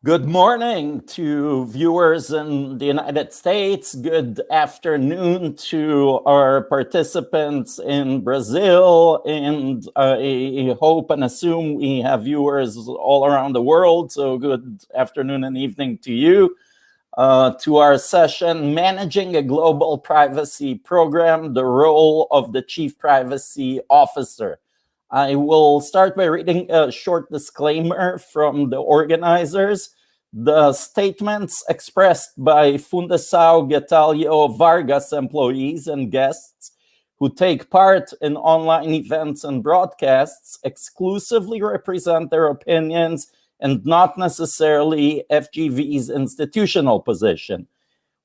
Good morning to viewers in the United States. Good afternoon to our participants in Brazil. And I hope and assume we have viewers all around the world. So good afternoon and evening to you. To our session, Managing a Global Privacy Program, the Role of the Chief Privacy Officer. I will start by reading a short disclaimer from the organizers. The statements expressed by Fundação Getúlio Vargas employees and guests who take part in online events and broadcasts exclusively represent their opinions and not necessarily FGV's institutional position.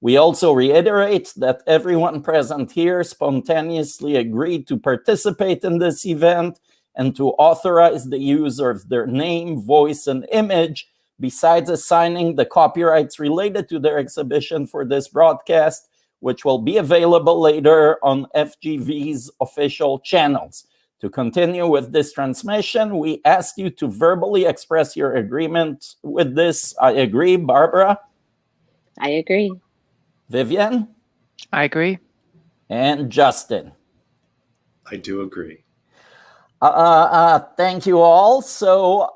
We also reiterate that everyone present here spontaneously agreed to participate in this event and to authorize the use of their name, voice, and image, besides assigning the copyrights related to their exhibition for this broadcast, which will be available later on FGV's official channels. To continue with this transmission, we ask you to verbally express your agreement with this. I agree. Barbara? I agree. Vivienne? I agree. And Justin? I do agree. Thank you all. So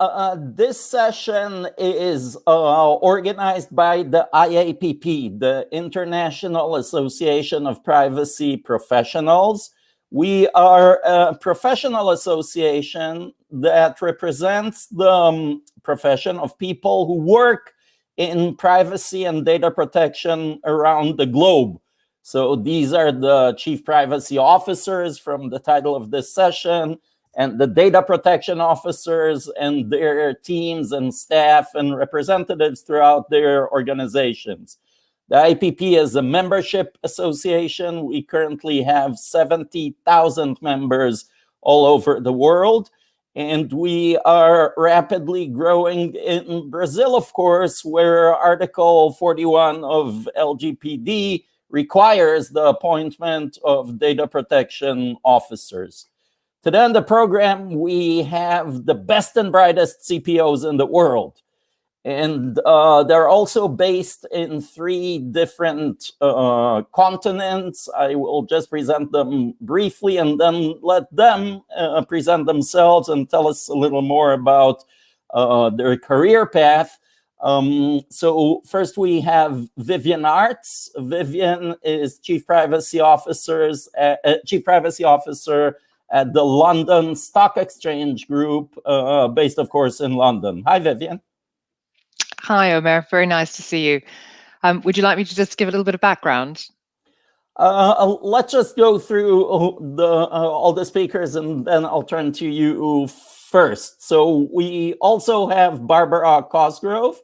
this session is organized by the IAPP, the International Association of Privacy Professionals. We are a professional association that represents the profession of people who work in privacy and data protection around the globe. So these are the chief privacy officers from the title of this session, and the data protection officers and their teams and staff and representatives throughout their organizations. The IPP is a membership association. We currently have 70,000 members all over the world, and we are rapidly growing in Brazil, of course, where Article 41 of LGPD requires the appointment of data protection officers. Today on the program, we have the best and brightest CPOs in the world. And they're also based in 3 different continents. I will just present them briefly and then let them present themselves and tell us a little more about their career path. So first we have Vivienne Artz. Vivienne is Chief Privacy Officer at the London Stock Exchange Group, based, of course, in London. Hi, Vivienne. Hi, Omer. Very nice to see you. Would you like me to just give a little bit of background? Let's just go through all the speakers, and then I'll turn to you first. So we also have Barbara Cosgrove.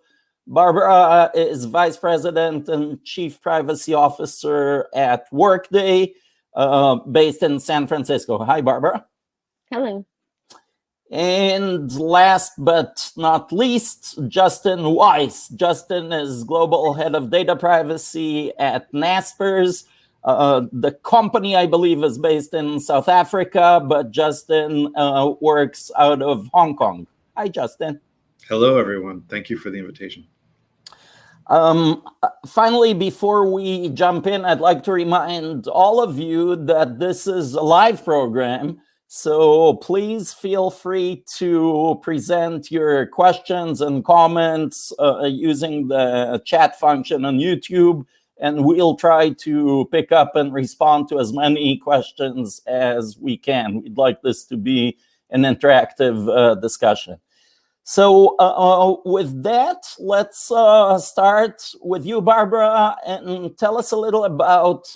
Barbara is Vice President and Chief Privacy Officer at Workday, based in San Francisco. Hi, Barbara. Hello. And last but not least, Justin Weiss. Justin is Global Head of Data Privacy at Naspers. The company, I believe, is based in South Africa, but Justin works out of Hong Kong. Hi, Justin. Hello, everyone. Thank you for the invitation. Finally, before we jump in, I'd like to remind all of you that this is a live program. So please feel free to present your questions and comments using the chat function on YouTube, and we'll try to pick up and respond to as many questions as we can. We'd like this to be an interactive discussion. So with that, let's start with you, Barbara, and tell us a little about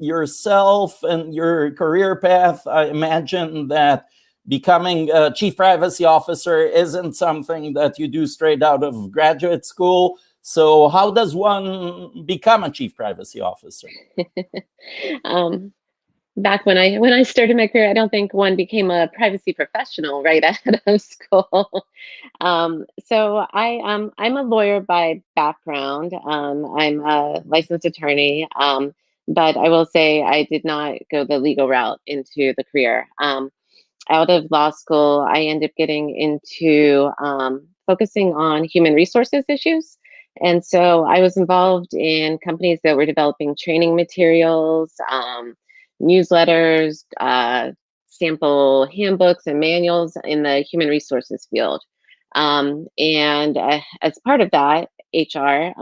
yourself and your career path. I imagine that becoming a chief privacy officer isn't something that you do straight out of graduate school. So how does one become a chief privacy officer? Back when I started my career, I don't think one became a privacy professional right out of school. So I'm a lawyer by background. I'm a licensed attorney, but I will say I did not go the legal route into the career. Out of law school, I ended up getting into focusing on human resources issues. And so I was involved in companies that were developing training materials, newsletters, sample handbooks and manuals in the human resources field. And as part of that, HR,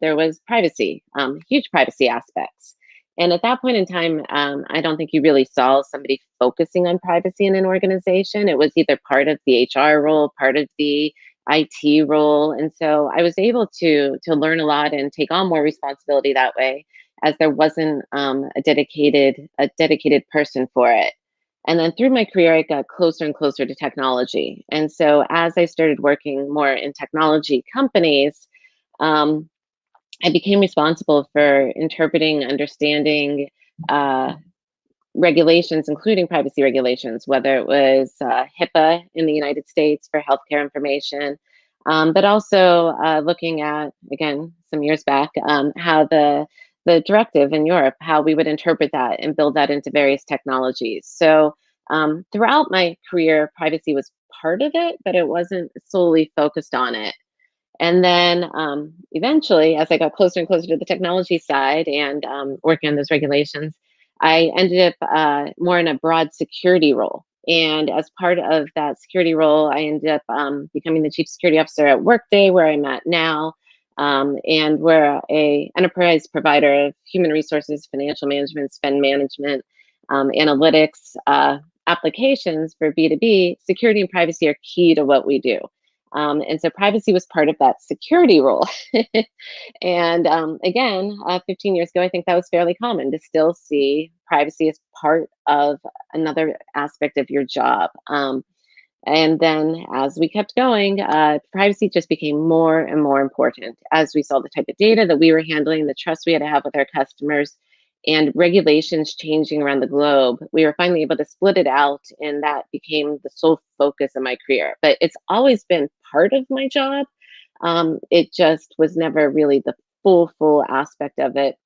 there was privacy, huge privacy aspects. And at that point in time, I don't think you really saw somebody focusing on privacy in an organization. It was either part of the HR role, part of the IT role. And so I was able to learn a lot and take on more responsibility that way, as there wasn't a dedicated person for it. And then through my career, I got closer and closer to technology. And so as I started working more in technology companies, I became responsible for interpreting, understanding regulations, including privacy regulations, whether it was HIPAA in the United States for healthcare information, but also looking at, again, some years back, how the directive in Europe, how we would interpret that and build that into various technologies. So throughout my career, privacy was part of it, but it wasn't solely focused on it. And then eventually, as I got closer and closer to the technology side and working on those regulations, I ended up more in a broad security role. And as part of that security role, I ended up becoming the chief security officer at Workday, where I'm at now. And we're a enterprise provider of human resources, financial management, spend management, analytics, applications for B2B. Security and privacy are key to what we do. And so privacy was part of that security role. And again, 15 years ago, I think that was fairly common to still see privacy as part of another aspect of your job. And then as we kept going, privacy just became more and more important as we saw the type of data that we were handling, the trust we had to have with our customers, and regulations changing around the globe. We were finally able to split it out, and that became the sole focus of my career. But it's always been part of my job. It just was never really the full aspect of it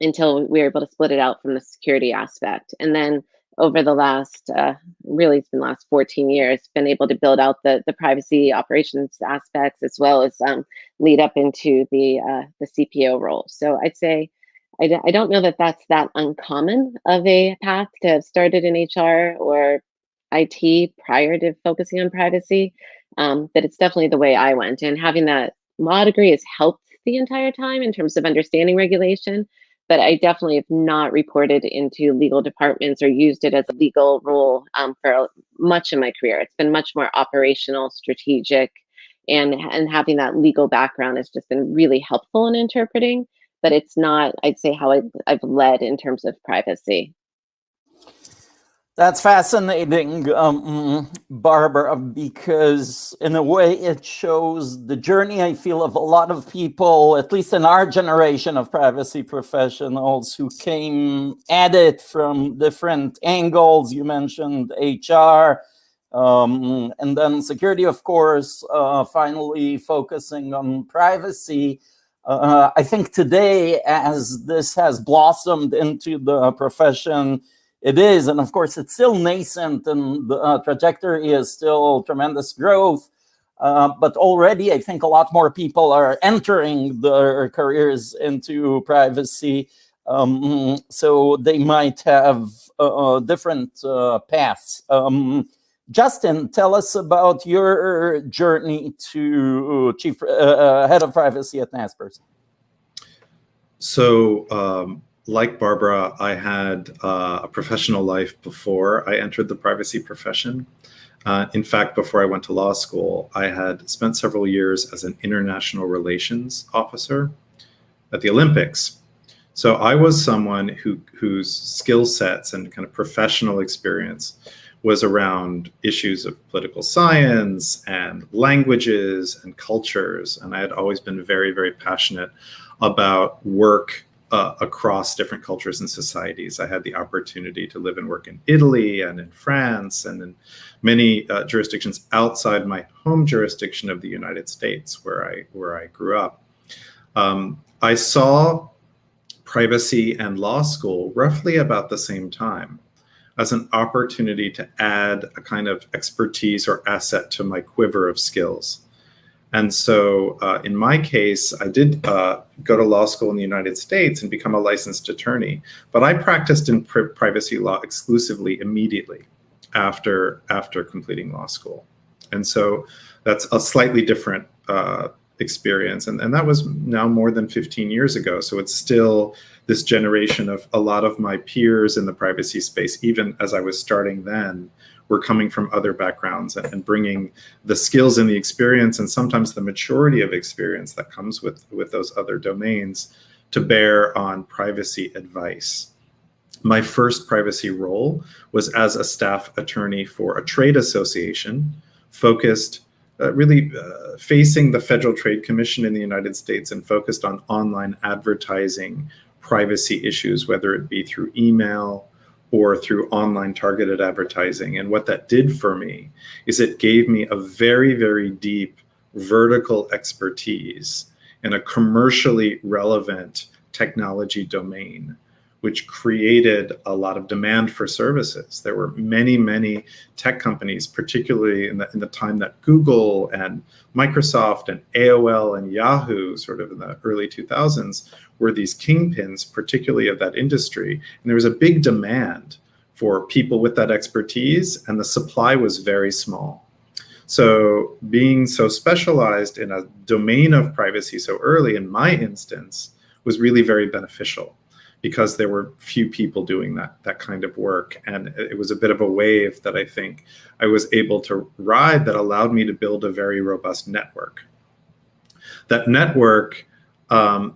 until we were able to split it out from the security aspect. And then over the last, really it's been the last 14 years, been able to build out the privacy operations aspects, as well as lead up into the CPO role. So I'd say, I don't know that that's that uncommon of a path to have started in HR or IT prior to focusing on privacy, but it's definitely the way I went. And having that law degree has helped the entire time in terms of understanding regulation, but I definitely have not reported into legal departments or used it as a legal role for much of my career. It's been much more operational, strategic, and having that legal background has just been really helpful in interpreting. But it's not, I'd say, how I've led in terms of privacy. That's fascinating, Barbara, because in a way it shows the journey, I feel, of a lot of people, at least in our generation of privacy professionals, who came at it from different angles. You mentioned HR, and then security, of course, finally focusing on privacy. I think today, as this has blossomed into the profession it is, and of course it's still nascent, and the trajectory is still tremendous growth, but already I think a lot more people are entering their careers into privacy, so they might have different paths. Justin, tell us about your journey to chief head of privacy at Naspers. So, like Barbara, I had a professional life before I entered the privacy profession. In fact, before I went to law school, I had spent several years as an international relations officer at the Olympics. So I was someone whose skill sets and kind of professional experience was around issues of political science and languages and cultures. And I had always been very, very passionate about work across different cultures and societies. I had the opportunity to live and work in Italy and in France and in many jurisdictions outside my home jurisdiction of the United States, where I grew up. I saw privacy and law school roughly about the same time as an opportunity to add a kind of expertise or asset to my quiver of skills. And so in my case, I did go to law school in the United States and become a licensed attorney, but I practiced in privacy law exclusively immediately after completing law school. And so that's a slightly different experience. And that was now more than 15 years ago. So it's still this generation of a lot of my peers in the privacy space, even as I was starting then, were coming from other backgrounds and bringing the skills and the experience and sometimes the maturity of experience that comes with those other domains to bear on privacy advice. My first privacy role was as a staff attorney for a trade association focused really facing the Federal Trade Commission in the United States and focused on online advertising privacy issues, whether it be through email or through online targeted advertising. And what that did for me is it gave me a very, very deep vertical expertise in a commercially relevant technology domain, which created a lot of demand for services. There were many, many tech companies, particularly in the time that Google and Microsoft and AOL and Yahoo, sort of in the early 2000s, were these kingpins, particularly of that industry. And there was a big demand for people with that expertise, and the supply was very small. So being so specialized in a domain of privacy so early, in my instance, was really very beneficial, because there were few people doing that kind of work. And it was a bit of a wave that I think I was able to ride that allowed me to build a very robust network. That network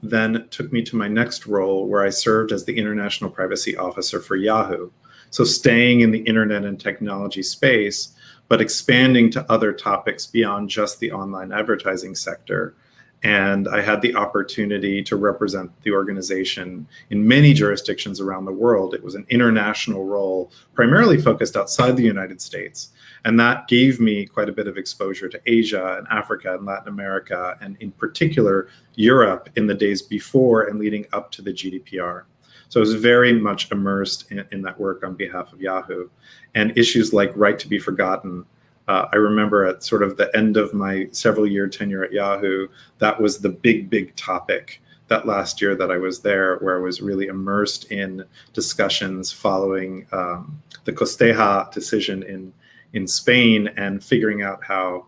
then took me to my next role, where I served as the International Privacy Officer for Yahoo. So staying in the internet and technology space, but expanding to other topics beyond just the online advertising sector. And I had the opportunity to represent the organization in many jurisdictions around the world. It was an international role, primarily focused outside the United States. And that gave me quite a bit of exposure to Asia and Africa and Latin America, and in particular, Europe in the days before and leading up to the GDPR. So I was very much immersed in that work on behalf of Yahoo. And issues like right to be forgotten, I remember at sort of the end of my several-year tenure at Yahoo, that was the big topic that last year that I was there, where I was really immersed in discussions following the Costeja decision in Spain and figuring out how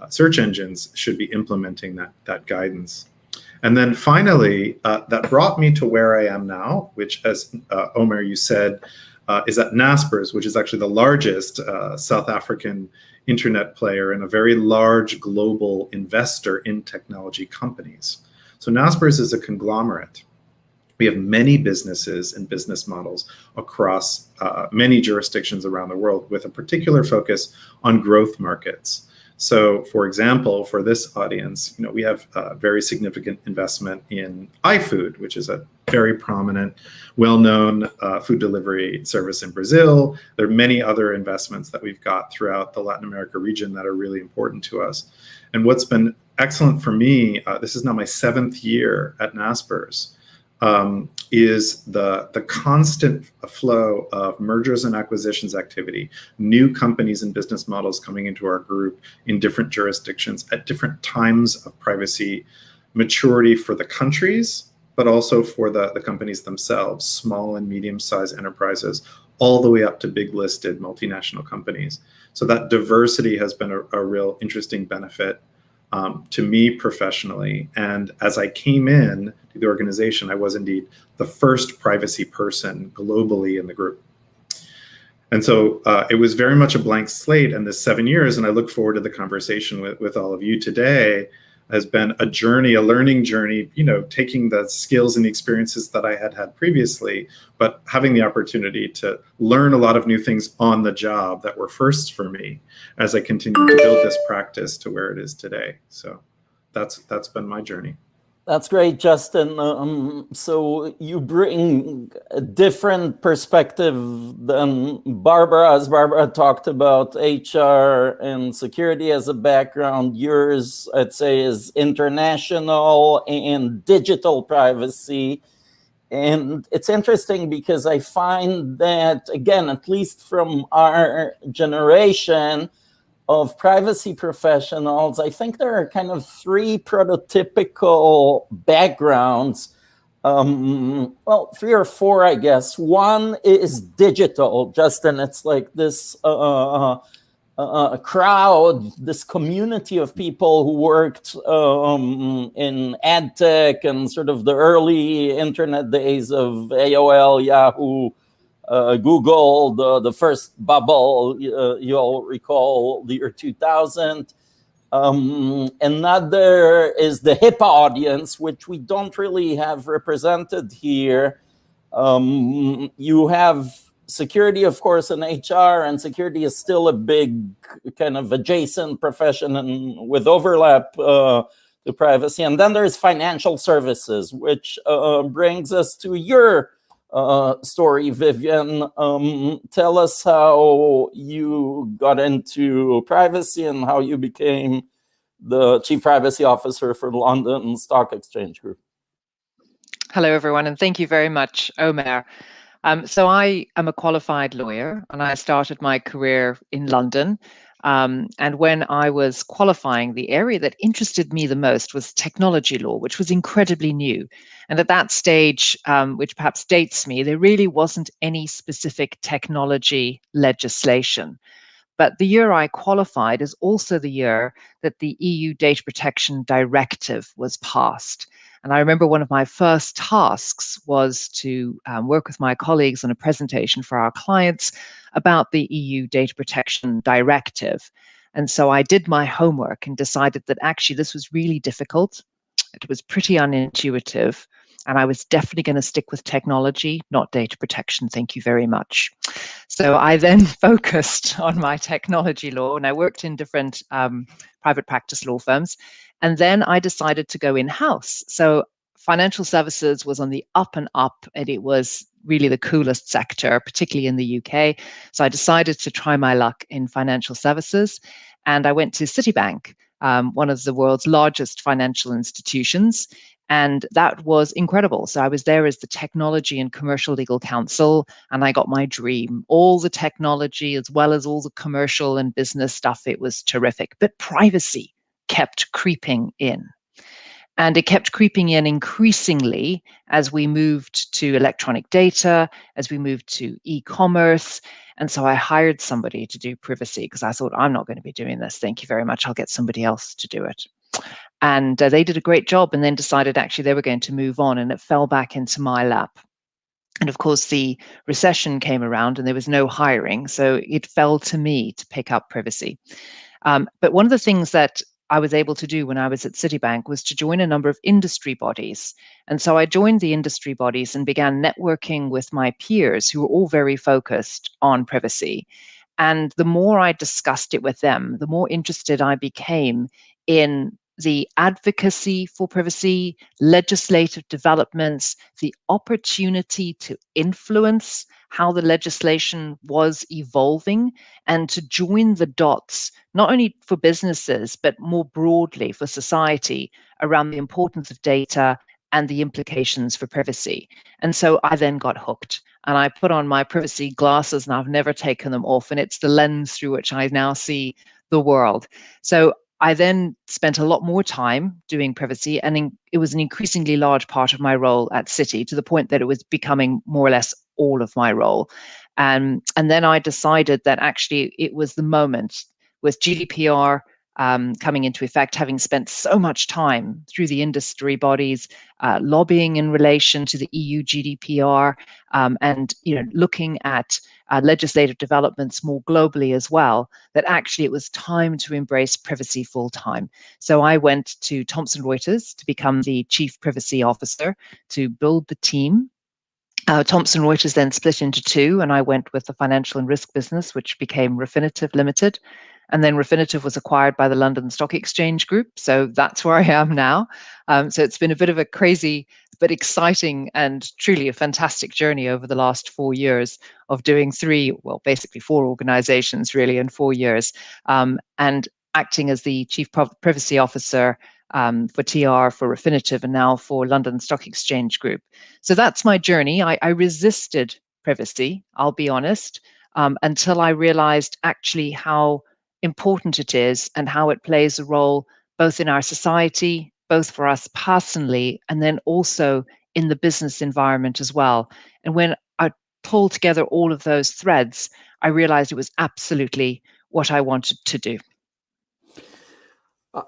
search engines should be implementing that guidance. And then finally, that brought me to where I am now, which, as Omer, you said, is at Naspers, which is actually the largest South African internet player and a very large global investor in technology companies. So Naspers is a conglomerate. We have many businesses and business models across many jurisdictions around the world, with a particular focus on growth markets. So, for example, for this audience, we have a very significant investment in iFood, which is a very prominent, well-known food delivery service in Brazil. There are many other investments that we've got throughout the Latin America region that are really important to us. And what's been excellent for me, this is now my 7th year at Naspers, is the constant flow of mergers and acquisitions activity, new companies and business models coming into our group in different jurisdictions at different times of privacy maturity for the countries, but also for the companies themselves, small and medium-sized enterprises, all the way up to big listed multinational companies. So that diversity has been a real interesting benefit to me professionally. And as I came in to the organization, I was indeed the first privacy person globally in the group. And so it was very much a blank slate. And this 7 years, and I look forward to the conversation with all of you today, has been a journey, a learning journey, taking the skills and the experiences that I had previously, but having the opportunity to learn a lot of new things on the job that were firsts for me as I continue to build this practice to where it is today. So that's been my journey. That's great, Justin. So you bring a different perspective than Barbara, as Barbara talked about HR and security as a background. Yours, I'd say, is international and digital privacy. And it's interesting because I find that, again, at least from our generation, of privacy professionals, I think there are kind of three prototypical backgrounds. Well, three or four, I guess. One is digital, Justin. It's like this crowd, this community of people who worked in ad tech and sort of the early internet days of AOL, Yahoo, Google, the first bubble, you'll recall the year 2000. Another is the HIPAA audience, which we don't really have represented here. You have security, of course, in HR, and security is still a big kind of adjacent profession and with overlap to privacy. And then there's financial services, which brings us to your story, Vivienne. Tell us how you got into privacy and how you became the Chief Privacy Officer for London Stock Exchange Group. Hello, everyone, and thank you very much, Omer. So I am a qualified lawyer, and I started my career in London. And when I was qualifying, the area that interested me the most was technology law, which was incredibly new. And at that stage, which perhaps dates me, there really wasn't any specific technology legislation. But the year I qualified is also the year that the EU Data Protection Directive was passed. And I remember one of my first tasks was to work with my colleagues on a presentation for our clients about the EU Data Protection Directive. And so I did my homework and decided that actually this was really difficult. It was pretty unintuitive. And I was definitely going to stick with technology, not data protection. Thank you very much. So I then focused on my technology law, and I worked in different private practice law firms. And then I decided to go in-house. So financial services was on the up and up, and it was really the coolest sector, particularly in the UK. So I decided to try my luck in financial services, and I went to Citibank, one of the world's largest financial institutions. And that was incredible. So I was there as the technology and commercial legal counsel, and I got my dream. All the technology as well as all the commercial and business stuff, it was terrific. But privacy kept creeping in. And it kept creeping in increasingly as we moved to electronic data, as we moved to e-commerce. And so I hired somebody to do privacy because I thought, I'm not going to be doing this. Thank you very much. I'll get somebody else to do it. And they did a great job and then decided actually they were going to move on, and it fell back into my lap. And of course, the recession came around and there was no hiring. So it fell to me to pick up privacy. But one of the things that I was able to do when I was at Citibank was to join a number of industry bodies. And so I joined the industry bodies and began networking with my peers who were all very focused on privacy. And the more I discussed it with them, the more interested I became in the advocacy for privacy, legislative developments, the opportunity to influence how the legislation was evolving, and to join the dots, not only for businesses, but more broadly for society around the importance of data and the implications for privacy. And so I then got hooked, and I put on my privacy glasses and I've never taken them off. And it's the lens through which I now see the world. So I then spent a lot more time doing privacy, and it was an increasingly large part of my role at Citi, to the point that it was becoming more or less all of my role. And then I decided that actually it was the moment, with GDPR coming into effect, having spent so much time through the industry bodies, lobbying in relation to the EU GDPR, and looking at legislative developments more globally as well, that actually it was time to embrace privacy full time. So I went to Thomson Reuters to become the Chief Privacy Officer, to build the team. Thomson Reuters then split into two, and I went with the financial and risk business, which became Refinitiv Limited. And then Refinitiv was acquired by the London Stock Exchange Group. So that's where I am now. So it's been a bit of a crazy but exciting and truly a fantastic journey over the last 4 years of doing basically four organizations really in 4 years, and acting as the Chief Privacy Officer for TR, for Refinitiv, and now for London Stock Exchange Group. So that's my journey. I resisted privacy, I'll be honest, until I realized actually how important it is and how it plays a role both in our society, both for us personally, and then also in the business environment as well. And when I pulled together all of those threads, I realized it was absolutely what I wanted to do.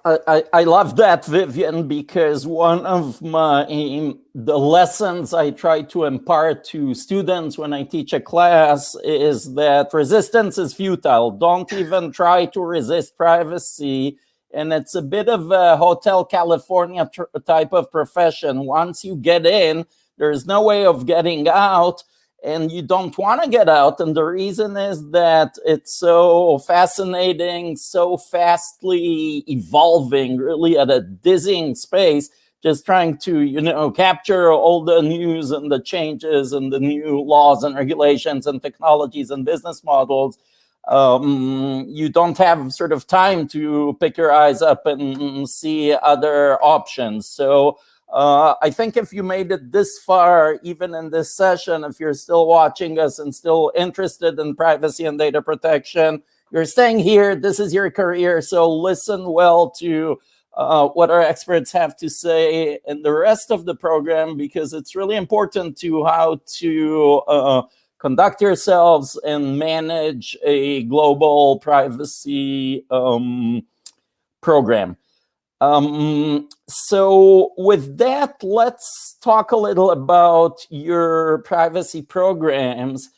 I love that, Vivienne, because one of the lessons I try to impart to students when I teach a class is that resistance is futile. Don't even try to resist privacy. And it's a bit of a Hotel California type of profession. Once you get in, there's no way of getting out. And you don't want to get out. And the reason is that it's so fascinating, so fastly evolving, really at a dizzying space, just trying to, capture all the news and the changes and the new laws and regulations and technologies and business models. You don't have sort of time to pick your eyes up and see other options. So I think if you made it this far, even in this session, if you're still watching us and still interested in privacy and data protection, you're staying here. This is your career. So listen well to what our experts have to say in the rest of the program, because it's really important to how to conduct yourselves and manage a global privacy program. So with that, let's talk a little about your privacy programs.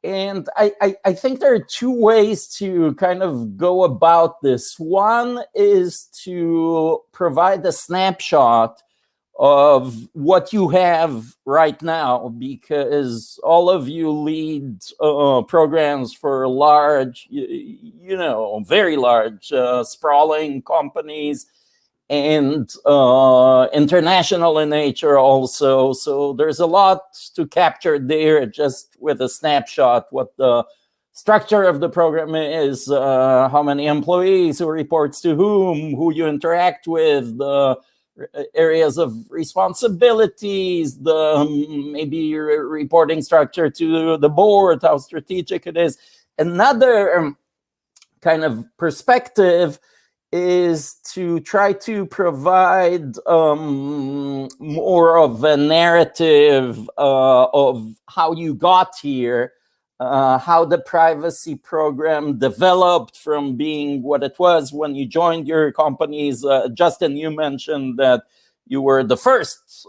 And I think there are two ways to kind of go about this. One is to provide a snapshot of what you have right now, because all of you lead programs for large, very large, sprawling companies, and international in nature also. So there's a lot to capture there just with a snapshot, what the structure of the program is, how many employees, who reports to whom, who you interact with, the areas of responsibilities, the maybe your reporting structure to the board, how strategic it is. Another kind of perspective is to try to provide more of a narrative of how you got here, how the privacy program developed from being what it was when you joined your companies. Justin, you mentioned that you were the first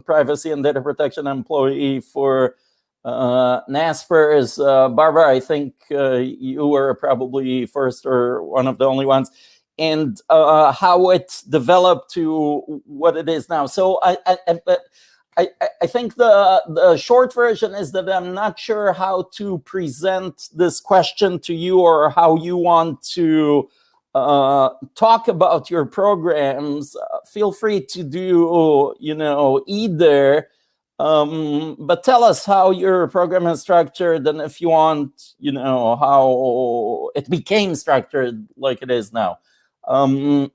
privacy and data protection employee for Naspers. Barbara, I think you were probably first or one of the only ones. And how it developed to what it is now. So I think the short version is that I'm not sure how to present this question to you or how you want to talk about your programs. Feel free to do, either. But tell us how your program is structured, and if you want, how it became structured like it is now.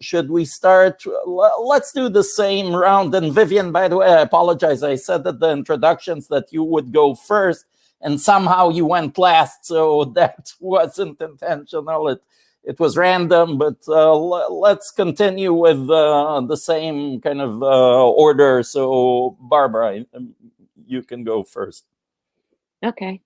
Should we start? Let's do the same round. And Vivienne, by the way, I apologize. I said at the introductions that you would go first, and somehow you went last. So that wasn't intentional. It was random, but let's continue with the same kind of order. So Barbara, you can go first. Okay.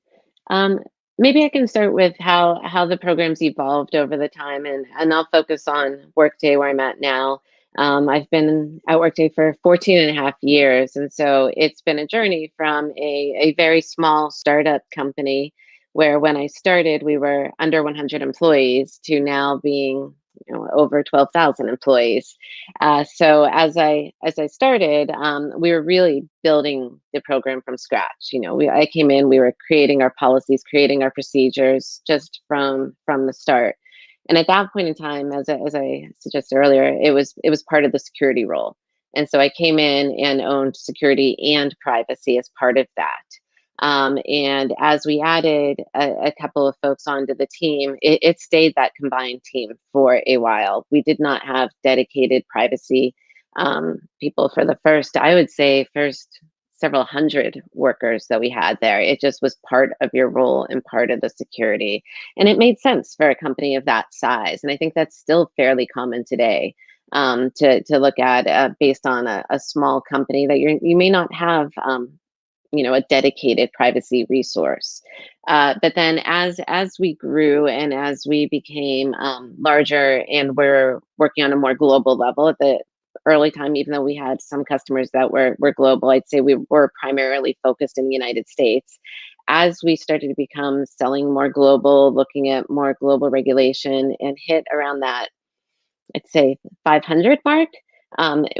Maybe I can start with how the program's evolved over the time, and I'll focus on Workday, where I'm at now. I've been at Workday for 14 and a half years, and so it's been a journey from a very small startup company where when I started, we were under 100 employees to now being over 12,000 employees. So as I started, we were really building the program from scratch. I came in, we were creating our policies, creating our procedures just from the start. And at that point in time, as I suggested earlier, it was part of the security role. And so I came in and owned security and privacy as part of that. And as we added a couple of folks onto the team, it stayed that combined team for a while. We did not have dedicated privacy people for the first 7 several hundred workers that we had there. It just was part of your role and part of the security. And it made sense for a company of that size. And I think that's still fairly common today, to look at based on a small company that you may not have a dedicated privacy resource. But then as we grew and as we became larger and we're working on a more global level at the early time, even though we had some customers that were global, I'd say we were primarily focused in the United States. As we started to become selling more global, looking at more global regulation and hit around that, I'd say 500 mark,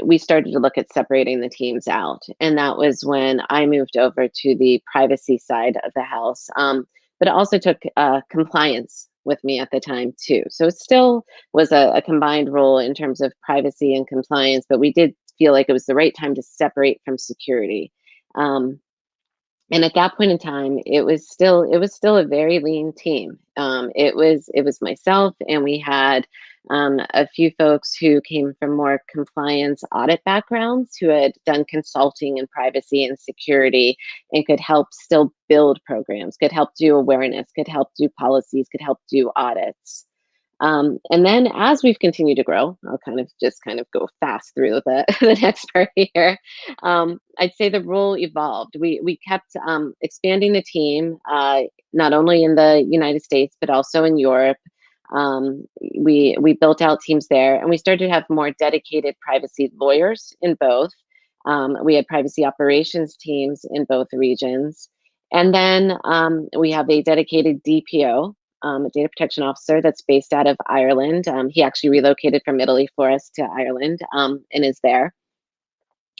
we started to look at separating the teams out. And that was when I moved over to the privacy side of the house. But it also took compliance with me at the time too. So it still was a combined role in terms of privacy and compliance, but we did feel like it was the right time to separate from security. And at that point in time, it was still a very lean team. It was myself, and we had a few folks who came from more compliance audit backgrounds who had done consulting in privacy and security and could help still build programs, could help do awareness, could help do policies, could help do audits. And then as we've continued to grow, I'll kind of go fast through the next part here. I'd say the role evolved. We kept expanding the team, not only in the United States, but also in Europe. We built out teams there, and we started to have more dedicated privacy lawyers in both. We had privacy operations teams in both regions. And then we have a dedicated DPO, a data protection officer that's based out of Ireland. He actually relocated from Italy for us to Ireland and is there.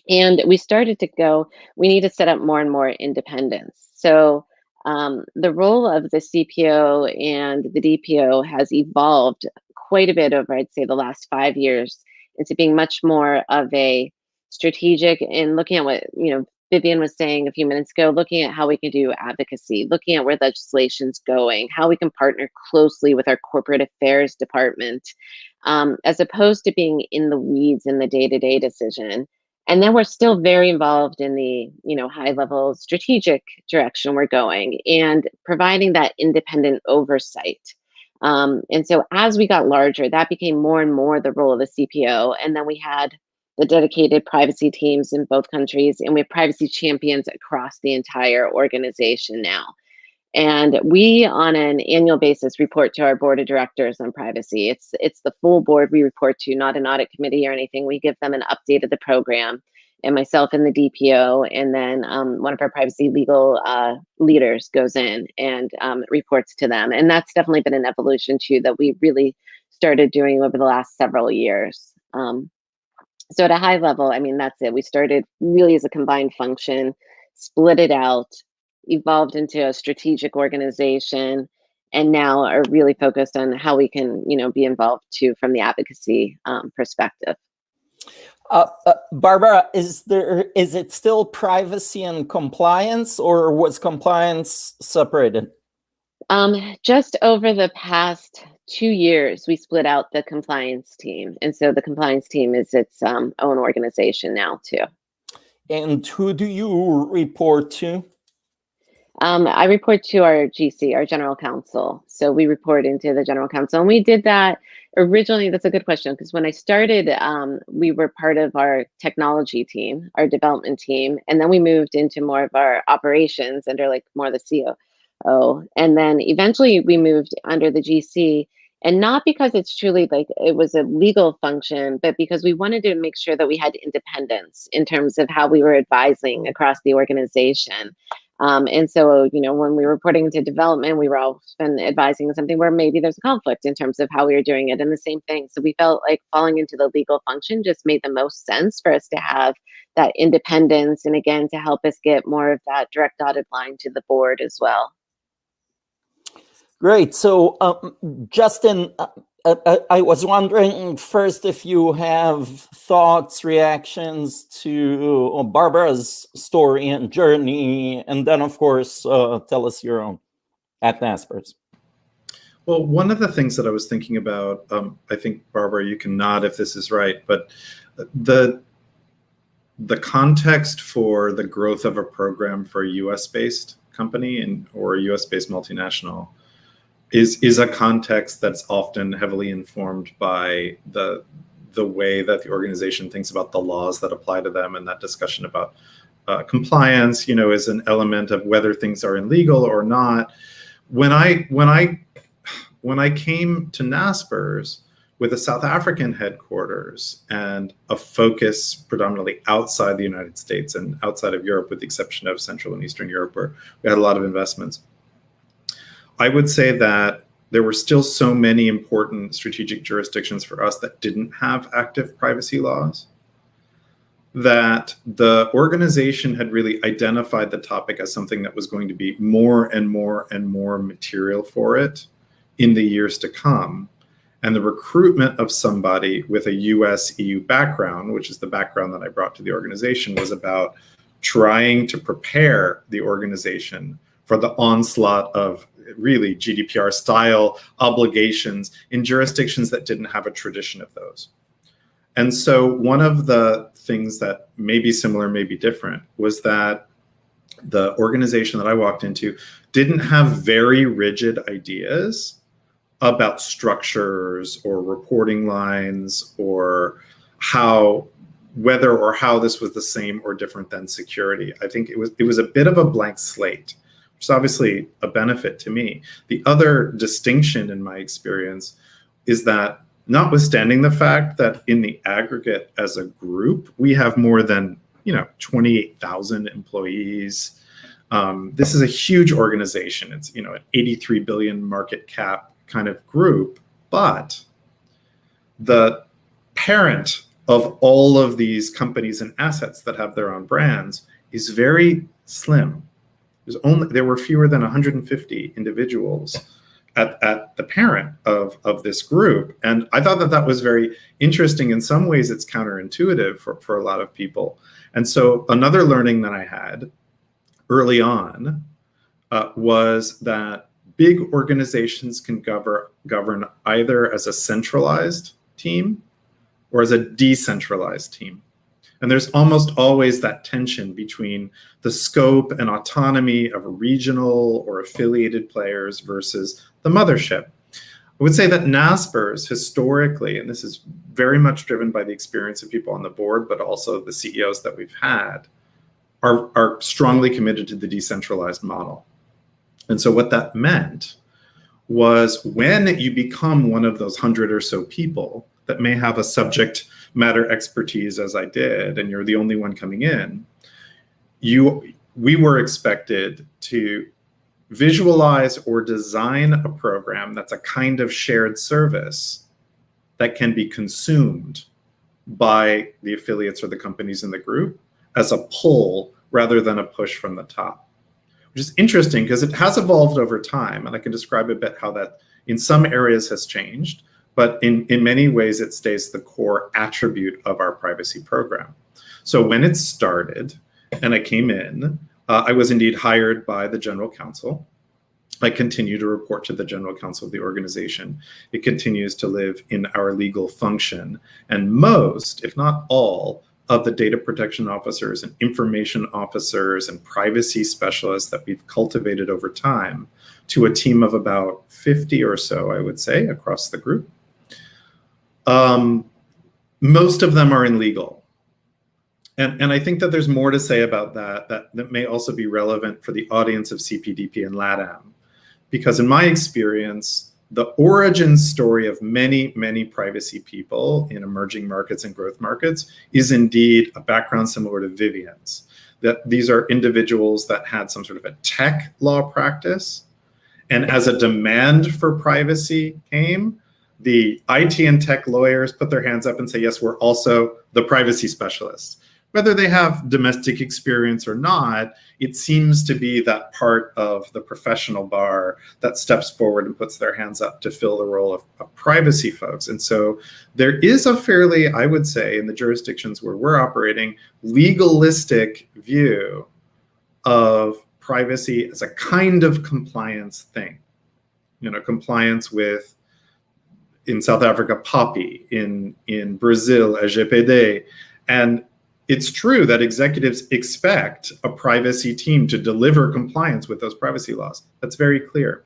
And we started to go, we need to set up more and more independence. So the role of the CPO and the DPO has evolved quite a bit over, I'd say, the last 5 years into being much more of a strategic and looking at what, Vivienne was saying a few minutes ago, looking at how we can do advocacy, looking at where legislation's going, how we can partner closely with our corporate affairs department, as opposed to being in the weeds in the day-to-day decision. And then we're still very involved in the, high-level strategic direction we're going and providing that independent oversight. And so as we got larger, that became more and more the role of the CPO. And then we had the dedicated privacy teams in both countries, and we have privacy champions across the entire organization now. And we, on an annual basis, report to our board of directors on privacy. It's the full board we report to, not an audit committee or anything. We give them an update of the program, and myself and the DPO, and then one of our privacy legal leaders goes in and reports to them. And that's definitely been an evolution too that we really started doing over the last several years. So at a high level, that's it. We started really as a combined function, split it out, evolved into a strategic organization, and now are really focused on how we can, be involved too from the advocacy perspective. Barbara, is it still privacy and compliance, or was compliance separated? Just over the past 2 years, we split out the compliance team. And so the compliance team is its own organization now too. And who do you report to? I report to our GC, our general counsel. So we report into the general counsel. And we did that originally. That's a good question, because when I started, we were part of our technology team, our development team. And then we moved into more of our operations under more the COO. And then eventually we moved under the GC, and not because it's truly it was a legal function, but because we wanted to make sure that we had independence in terms of how we were advising across the organization. And so, when we were reporting to development, we were often advising something where maybe there's a conflict in terms of how we were doing it, and the same thing. So we felt like falling into the legal function just made the most sense for us to have that independence, and again, to help us get more of that direct dotted line to the board as well. Great. So, Justin, I was wondering first if you have thoughts, reactions to Barbara's story and journey, and then, of course, tell us your own at Naspers. Well, one of the things that I was thinking about, I think, Barbara, you can nod if this is right, but the context for the growth of a program for a US-based company or a US-based multinational is a context that's often heavily informed by the way that the organization thinks about the laws that apply to them, and that discussion about compliance, is an element of whether things are illegal or not. When I came to Naspers with a South African headquarters and a focus predominantly outside the United States and outside of Europe, with the exception of Central and Eastern Europe, where we had a lot of investments, I would say that there were still so many important strategic jurisdictions for us that didn't have active privacy laws, that the organization had really identified the topic as something that was going to be more and more and more material for it in the years to come. And the recruitment of somebody with a US EU background, which is the background that I brought to the organization, was about trying to prepare the organization for the onslaught of really GDPR style obligations in jurisdictions that didn't have a tradition of those. And so one of the things that may be similar, may be different, was that the organization that I walked into didn't have very rigid ideas about structures or reporting lines or whether or how this was the same or different than security. I think it was a bit of a blank slate, which is obviously a benefit to me. The other distinction in my experience is that, notwithstanding the fact that in the aggregate as a group, we have more than 28,000 employees. This is a huge organization. It's an 83 billion market cap kind of group, but the parent of all of these companies and assets that have their own brands is very slim. There were fewer than 150 individuals at the parent of this group. And I thought that was very interesting. In some ways, it's counterintuitive for a lot of people. And so another learning that I had early on was that big organizations can govern either as a centralized team or as a decentralized team. And there's almost always that tension between the scope and autonomy of regional or affiliated players versus the mothership. I would say that Naspers historically, and this is very much driven by the experience of people on the board, but also the CEOs that we've had, are strongly committed to the decentralized model. And so what that meant was, when you become one of those 100 or so people that may have a subject matter expertise, as I did, and you're the only one coming in, we were expected to visualize or design a program that's a kind of shared service that can be consumed by the affiliates or the companies in the group as a pull rather than a push from the top. Which is interesting because it has evolved over time, and I can describe a bit how that in some areas has changed, but in many ways it stays the core attribute of our privacy program. So when it started and I came in, I was indeed hired by the general counsel. I continue to report to the general counsel of the organization. It continues to live in our legal function, and most, if not all, of the data protection officers and information officers and privacy specialists that we've cultivated over time to a team of about 50 or so, I would say, across the group. Most of them are in legal. And I think that there's more to say about that may also be relevant for the audience of CPDP and LATAM. Because in my experience, the origin story of many, many privacy people in emerging markets and growth markets is indeed a background similar to Vivienne's. That these are individuals that had some sort of a tech law practice, and as a demand for privacy came, the IT and tech lawyers put their hands up and say, yes, we're also the privacy specialists. Whether they have domestic experience or not, it seems to be that part of the professional bar that steps forward and puts their hands up to fill the role of privacy folks. And so there is a fairly, I would say, in the jurisdictions where we're operating, legalistic view of privacy as a kind of compliance thing. Compliance with, in South Africa, PAPI, in Brazil, LGPD. And it's true that executives expect a privacy team to deliver compliance with those privacy laws. That's very clear.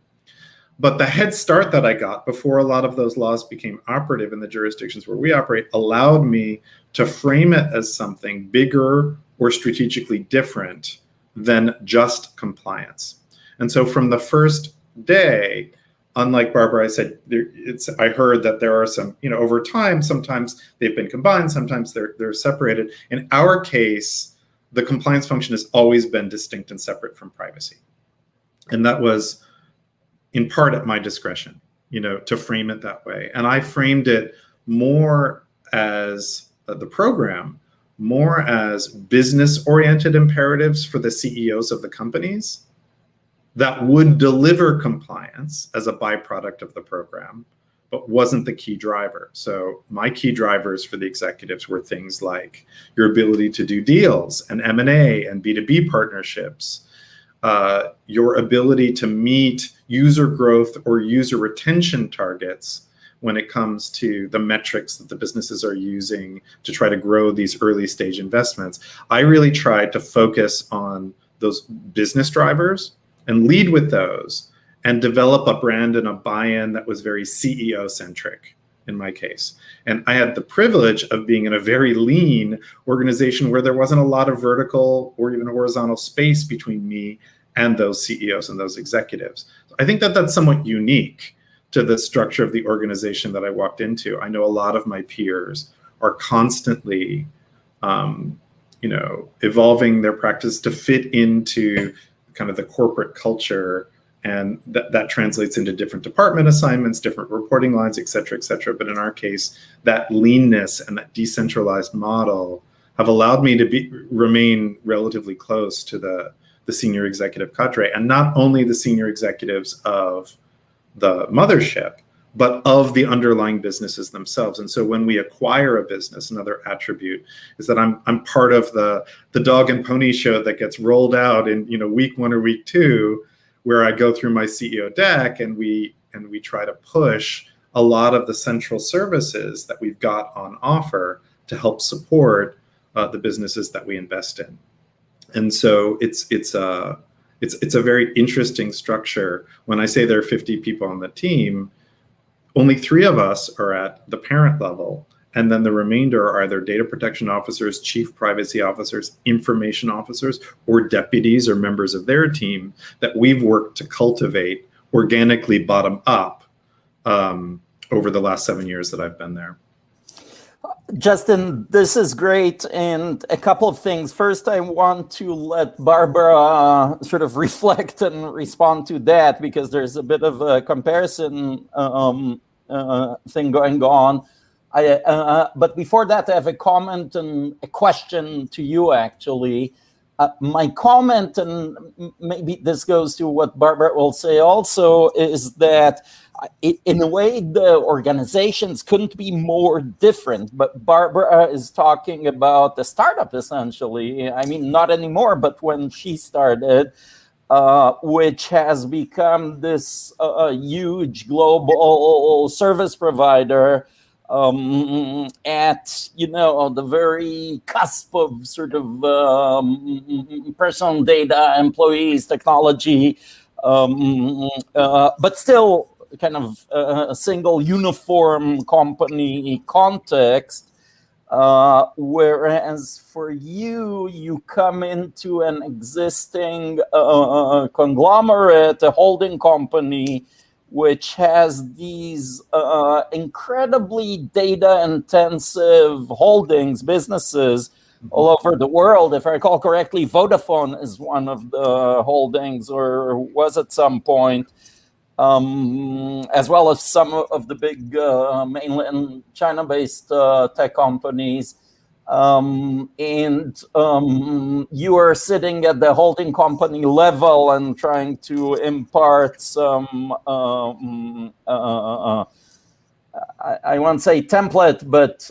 But the head start that I got before a lot of those laws became operative in the jurisdictions where we operate allowed me to frame it as something bigger or strategically different than just compliance. And so from the first day, unlike Barbara, I said, I heard that there are some, over time, sometimes they've been combined, sometimes they're separated. In our case, the compliance function has always been distinct and separate from privacy. And that was in part at my discretion, to frame it that way. And I framed it more as the program, more as business-oriented imperatives for the CEOs of the companies that would deliver compliance as a byproduct of the program, but wasn't the key driver. So my key drivers for the executives were things like your ability to do deals and M&A and B2B partnerships, your ability to meet user growth or user retention targets when it comes to the metrics that the businesses are using to try to grow these early stage investments. I really tried to focus on those business drivers and lead with those and develop a brand and a buy-in that was very CEO centric in my case. And I had the privilege of being in a very lean organization where there wasn't a lot of vertical or even horizontal space between me and those CEOs and those executives. I think that that's somewhat unique to the structure of the organization that I walked into. I know a lot of my peers are constantly, evolving their practice to fit into kind of the corporate culture, and that translates into different department assignments, different reporting lines, et cetera, et cetera. But in our case, that leanness and that decentralized model have allowed me to remain relatively close to the senior executive cadre, and not only the senior executives of the mothership, but of the underlying businesses themselves. And so when we acquire a business, another attribute is that I'm part of the dog and pony show that gets rolled out in week 1 or week 2, where I go through my CEO deck and we try to push a lot of the central services that we've got on offer to help support the businesses that we invest in. And so it's a very interesting structure. When I say there are 50 people on the team, only 3 of us are at the parent level, and then the remainder are either data protection officers, chief privacy officers, information officers, or deputies or members of their team that we've worked to cultivate organically bottom up over the last 7 years that I've been there. Justin, this is great. And a couple of things. First, I want to let Barbara sort of reflect and respond to that, because there's a bit of a comparison thing going on. But before that, I have a comment and a question to you, actually. My comment, and maybe this goes to what Barbara will say also, is that in a way, the organizations couldn't be more different. But Barbara is talking about the startup, essentially. I mean, not anymore, but when she started, which has become this huge global service provider at the very cusp of sort of personal data, employees, technology, but still kind of a single uniform company context. Whereas for you come into an existing conglomerate, a holding company, which has these incredibly data-intensive holdings, businesses all over the world. If I recall correctly, Vodafone is one of the holdings, or was at some point, as well as some of the big mainland China-based tech companies. And you are sitting at the holding company level and trying to impart some, I won't say template, but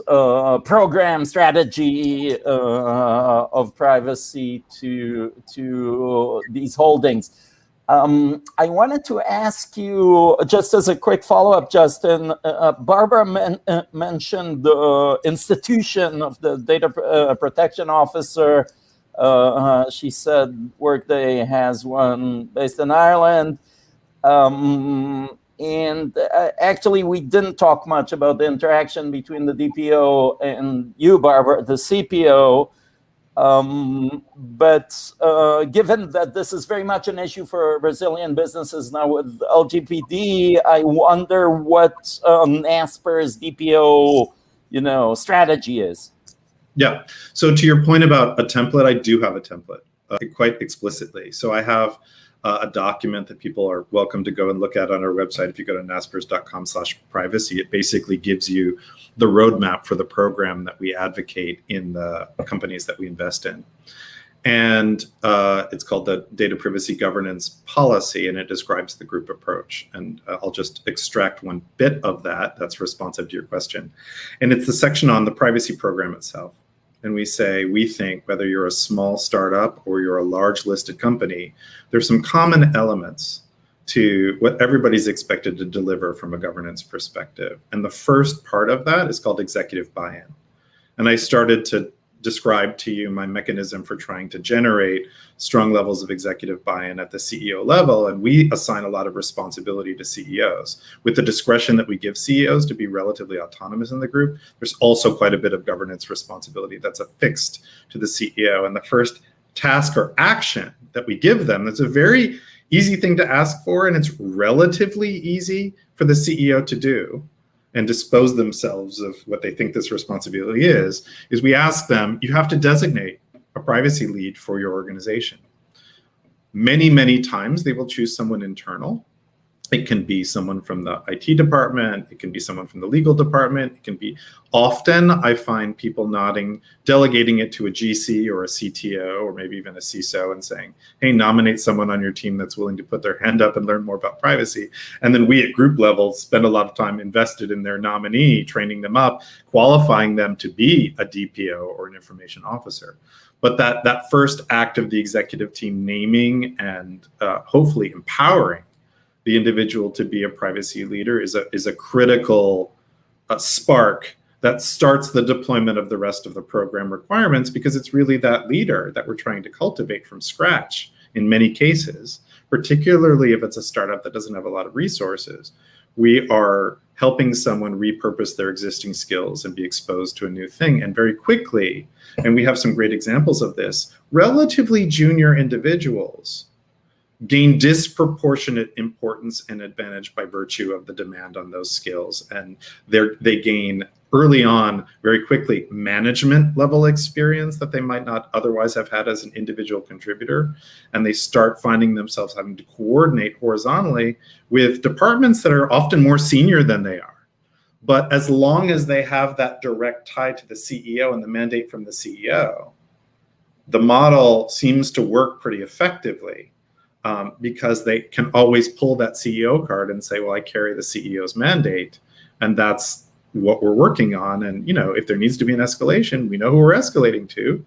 program strategy of privacy to these holdings. I wanted to ask you, just as a quick follow-up, Justin, Barbara mentioned the institution of the data protection officer. She said Workday has one based in Ireland. And actually, we didn't talk much about the interaction between the DPO and you, Barbara, the CPO. But given that this is very much an issue for Brazilian businesses now with LGPD, I wonder what Naspers DPO, strategy is. Yeah. So to your point about a template, I do have a template quite explicitly. So I have a document that people are welcome to go and look at on our website. If you go to naspers.com/privacy, it basically gives you the roadmap for the program that we advocate in the companies that we invest in. And it's called the Data Privacy Governance Policy, and it describes the group approach. And I'll just extract one bit of that that's responsive to your question. And it's the section on the privacy program itself. And we say, we think whether you're a small startup or you're a large listed company, there's some common elements to what everybody's expected to deliver from a governance perspective. And the first part of that is called executive buy-in. And I started to describe to you my mechanism for trying to generate strong levels of executive buy-in at the CEO level. And we assign a lot of responsibility to CEOs. With the discretion that we give CEOs to be relatively autonomous in the group, there's also quite a bit of governance responsibility that's affixed to the CEO. And the first task or action that we give them, that's a very easy thing to ask for, and it's relatively easy for the CEO to do and dispose themselves of what they think this responsibility is we ask them, you have to designate a privacy lead for your organization. Many, many times they will choose someone internal. It can be someone from the IT department. It can be someone from the legal department. It can be, often I find people delegating it to a GC or a CTO or maybe even a CISO and saying, hey, nominate someone on your team that's willing to put their hand up and learn more about privacy. And then we at group level spend a lot of time invested in their nominee, training them up, qualifying them to be a DPO or an information officer. But that first act of the executive team naming and hopefully empowering the individual to be a privacy leader is a critical spark that starts the deployment of the rest of the program requirements, because it's really that leader that we're trying to cultivate from scratch in many cases, particularly if it's a startup that doesn't have a lot of resources. We are helping someone repurpose their existing skills and be exposed to a new thing, and very quickly, and we have some great examples of this, relatively junior individuals gain disproportionate importance and advantage by virtue of the demand on those skills. And they gain early on, very quickly, management level experience that they might not otherwise have had as an individual contributor. And they start finding themselves having to coordinate horizontally with departments that are often more senior than they are. But as long as they have that direct tie to the CEO and the mandate from the CEO, the model seems to work pretty effectively. Because they can always pull that CEO card and say, well, I carry the CEO's mandate, and that's what we're working on. And, if there needs to be an escalation, we know who we're escalating to,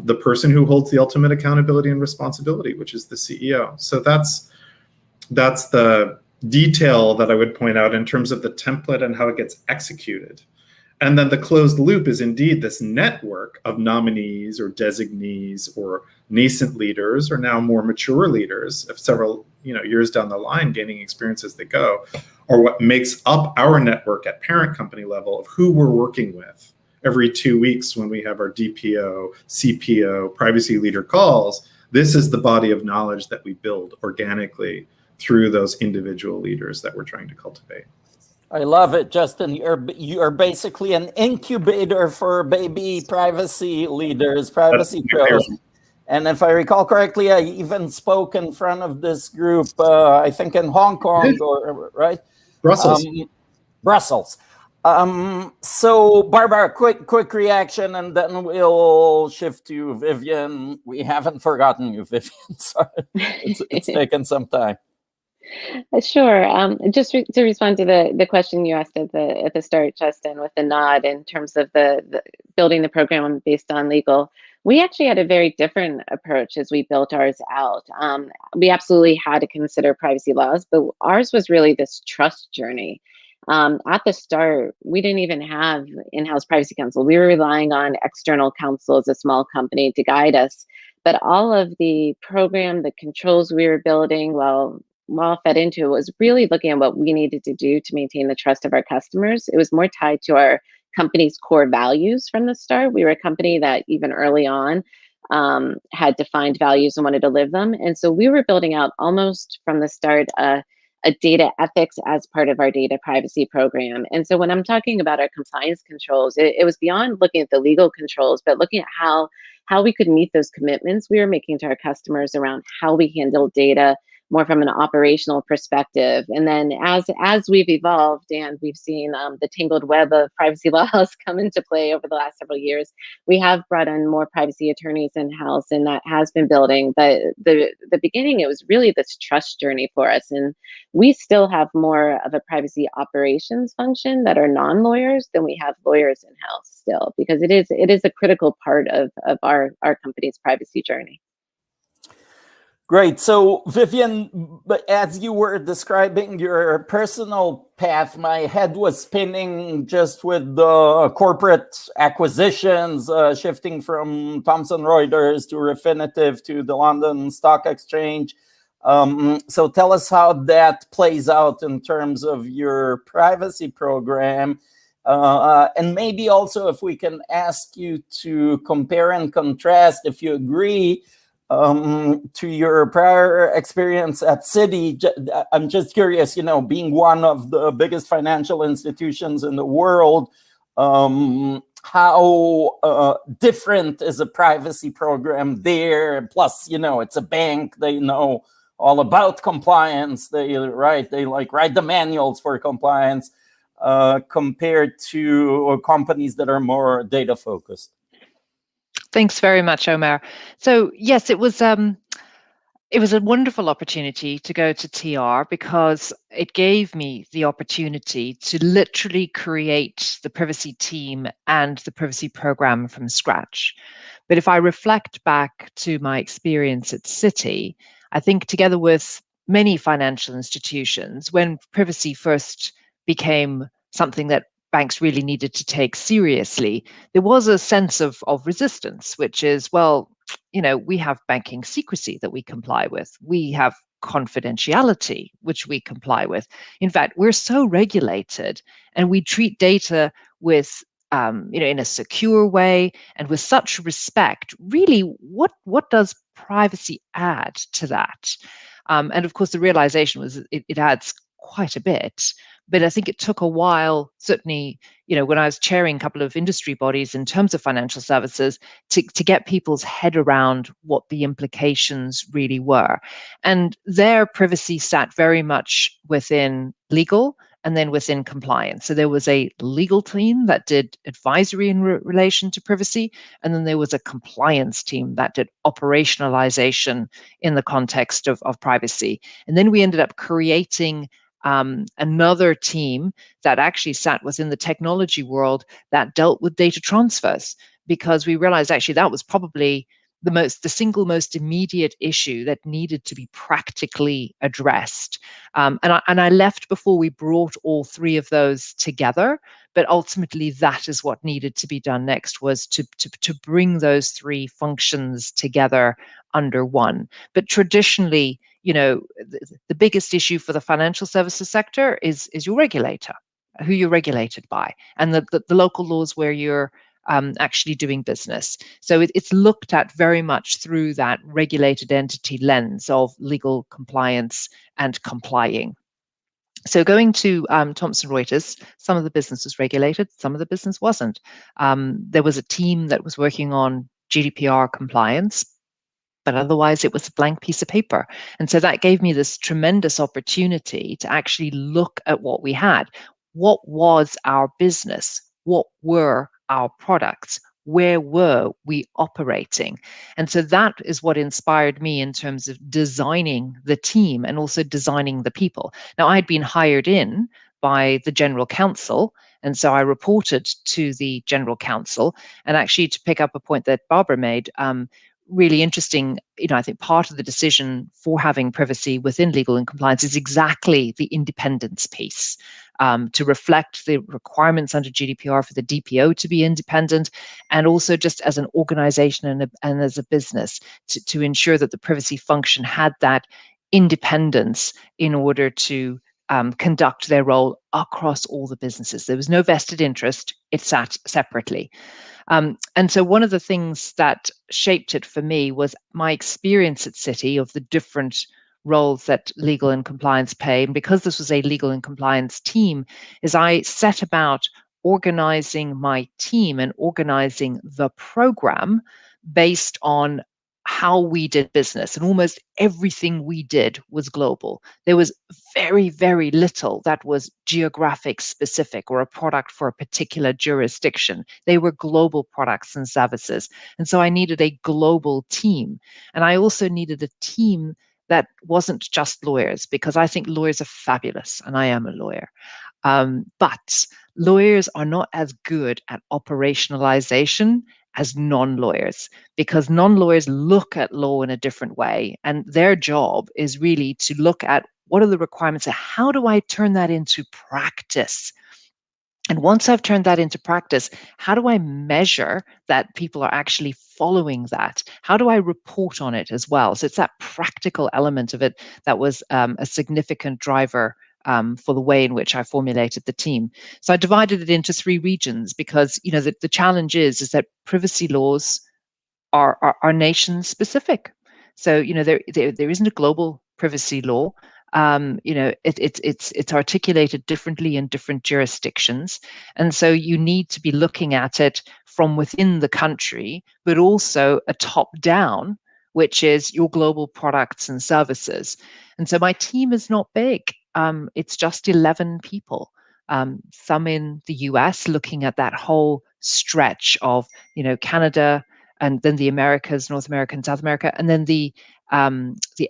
the person who holds the ultimate accountability and responsibility, which is the CEO. So that's the detail that I would point out in terms of the template and how it gets executed. And then the closed loop is indeed this network of nominees or designees or nascent leaders or now more mature leaders of several years down the line, gaining experience as they go, or what makes up our network at parent company level of who we're working with every 2 weeks when we have our DPO, CPO, privacy leader calls. This is the body of knowledge that we build organically through those individual leaders that we're trying to cultivate. I love it, Justin. You're basically an incubator for baby privacy leaders, privacy pros. And if I recall correctly, I even spoke in front of this group, I think in Hong Kong, right? Brussels. Brussels. So Barbara, quick reaction, and then we'll shift to Vivienne. We haven't forgotten you, Vivienne. Sorry, it's taken some time. Sure. Just to respond to the question you asked at the start, Justin, with the nod in terms of the building the program based on legal We actually had a very different approach as we built ours out. We absolutely had to consider privacy laws, but ours was really this trust journey. At the start, we didn't even have in-house privacy counsel. We were relying on external counsel as a small company to guide us. But all of the program, the controls we were building, well fed into it, was really looking at what we needed to do to maintain the trust of our customers. It was more tied to our company's core values from the start. We were a company that even early on had defined values and wanted to live them. And so we were building out almost from the start a data ethics as part of our data privacy program. And so when I'm talking about our compliance controls, it was beyond looking at the legal controls, but looking at how we could meet those commitments we were making to our customers around how we handle data more from an operational perspective. And then as we've evolved and we've seen the tangled web of privacy laws come into play over the last several years, we have brought in more privacy attorneys in-house, and that has been building. But the beginning, it was really this trust journey for us. And we still have more of a privacy operations function that are non-lawyers than we have lawyers in-house still, because it is a critical part of our company's privacy journey. Great. So, Vivienne, but as you were describing your personal path, my head was spinning just with the corporate acquisitions, shifting from Thomson Reuters to Refinitiv to the London Stock Exchange. So tell us how that plays out in terms of your privacy program. And maybe also if we can ask you to compare and contrast, if you agree, to your prior experience at Citi. I'm just curious, being one of the biggest financial institutions in the world, how different is a privacy program there? Plus, it's a bank. They know all about compliance. They write the manuals for compliance compared to companies that are more data focused. Thanks very much, Omer. So yes, it was a wonderful opportunity to go to TR because it gave me the opportunity to literally create the privacy team and the privacy program from scratch. But if I reflect back to my experience at Citi, I think together with many financial institutions, when privacy first became something that banks really needed to take seriously, there was a sense of resistance, which is, well, we have banking secrecy that we comply with. We have confidentiality, which we comply with. In fact, we're so regulated and we treat data with, in a secure way and with such respect. Really, what does privacy add to that? And of course, the realization was it adds quite a bit. But I think it took a while, certainly, when I was chairing a couple of industry bodies in terms of financial services, to get people's head around what the implications really were. And their privacy sat very much within legal and then within compliance. So there was a legal team that did advisory in relation to privacy, and then there was a compliance team that did operationalization in the context of privacy. And then we ended up creating another team that actually sat within the technology world that dealt with data transfers, because we realized actually that was probably the single most immediate issue that needed to be practically addressed. And I left before we brought all three of those together, but ultimately that is what needed to be done next, was to bring those three functions together under one. But traditionally, the biggest issue for the financial services sector is your regulator, who you're regulated by, and the local laws where you're actually doing business. So it's looked at very much through that regulated entity lens of legal compliance and complying. So going to Thomson Reuters, some of the business was regulated, some of the business wasn't. There was a team that was working on GDPR compliance, but otherwise it was a blank piece of paper. And so that gave me this tremendous opportunity to actually look at what we had. What was our business? What were our products? Where were we operating? And so that is what inspired me in terms of designing the team and also designing the people. Now, I'd been hired in by the general counsel. And so I reported to the general counsel. And actually, to pick up a point that Barbara made, really interesting, I think part of the decision for having privacy within legal and compliance is exactly the independence piece, to reflect the requirements under GDPR for the DPO to be independent, and also just as an organization and as a business to ensure that the privacy function had that independence in order to conduct their role across all the businesses. There was no vested interest. It sat separately. And so one of the things that shaped it for me was my experience at Citi of the different roles that legal and compliance play. And because this was a legal and compliance team, is I set about organizing my team and organizing the program based on how we did business, and almost everything we did was global. There was very, very little that was geographic specific or a product for a particular jurisdiction. They were global products and services. And so I needed a global team. And I also needed a team that wasn't just lawyers, because I think lawyers are fabulous, and I am a lawyer. But lawyers are not as good at operationalization as non-lawyers, because non-lawyers look at law in a different way, and their job is really to look at what are the requirements and how do I turn that into practice. And once I've turned that into practice, how do I measure that people are actually following that? How do I report on it as well? So it's that practical element of it that was a significant driver for the way in which I formulated the team. So I divided it into 3 regions because, the challenge is that privacy laws are nation specific. So, there isn't a global privacy law. It's articulated differently in different jurisdictions. And so you need to be looking at it from within the country, but also a top down, which is your global products and services. And so my team is not big. It's just 11 people, some in the US looking at that whole stretch of, Canada, and then the Americas, North America and South America, and then the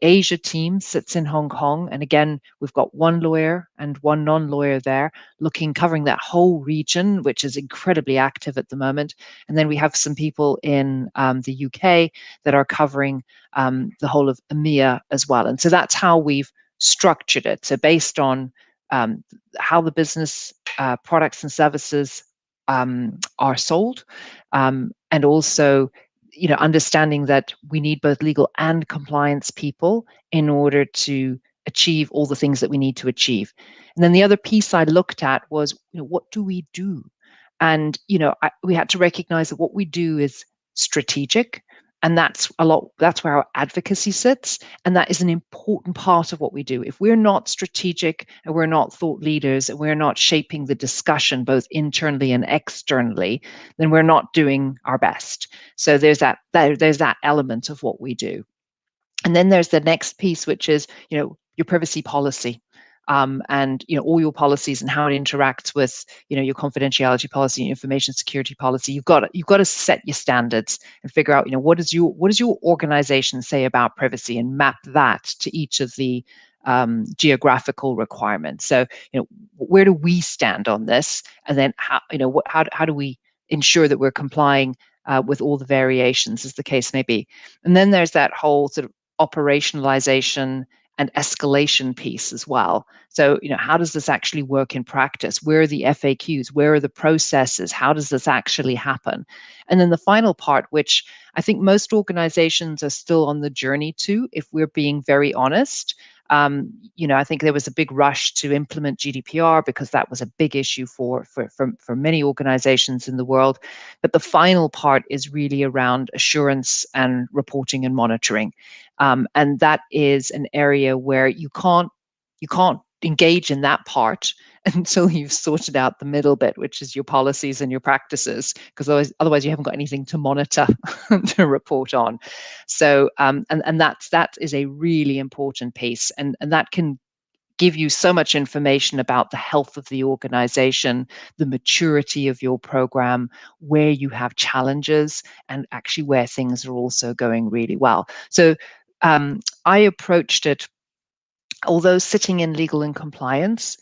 Asia team sits in Hong Kong. And again, we've got 1 lawyer and 1 non-lawyer there covering that whole region, which is incredibly active at the moment. And then we have some people in the UK that are covering the whole of EMEA as well. And so that's how we've structured it. So based on how the business products and services are sold, and also understanding that we need both legal and compliance people in order to achieve all the things that we need to achieve. And then the other piece I looked at was, what do we do? And we had to recognize that what we do is strategic, and that's where our advocacy sits, and that is an important part of what we do. If we're not strategic and we're not thought leaders and we're not shaping the discussion both internally and externally, then we're not doing our best. So there's that element of what we do. And then there's the next piece, which is your privacy policy. And all your policies and how it interacts with your confidentiality policy, information security policy. You've got to set your standards and figure out what does your organization say about privacy, and map that to each of the geographical requirements. So where do we stand on this, and then how do we ensure that we're complying with all the variations, as the case may be. And then there's that whole sort of operationalization and escalation piece as well. So, how does this actually work in practice? Where are the FAQs? Where are the processes? How does this actually happen? And then the final part, which I think most organizations are still on the journey to, if we're being very honest. I think there was a big rush to implement GDPR because that was a big issue for many organizations in the world. But the final part is really around assurance and reporting and monitoring. And that is an area where you can't engage in that part until you've sorted out the middle bit, which is your policies and your practices, because otherwise you haven't got anything to monitor to report on. So and that is a really important piece, and that can give you so much information about the health of the organization, the maturity of your program, where you have challenges, and actually where things are also going really well. So I approached it, although sitting in legal and compliance,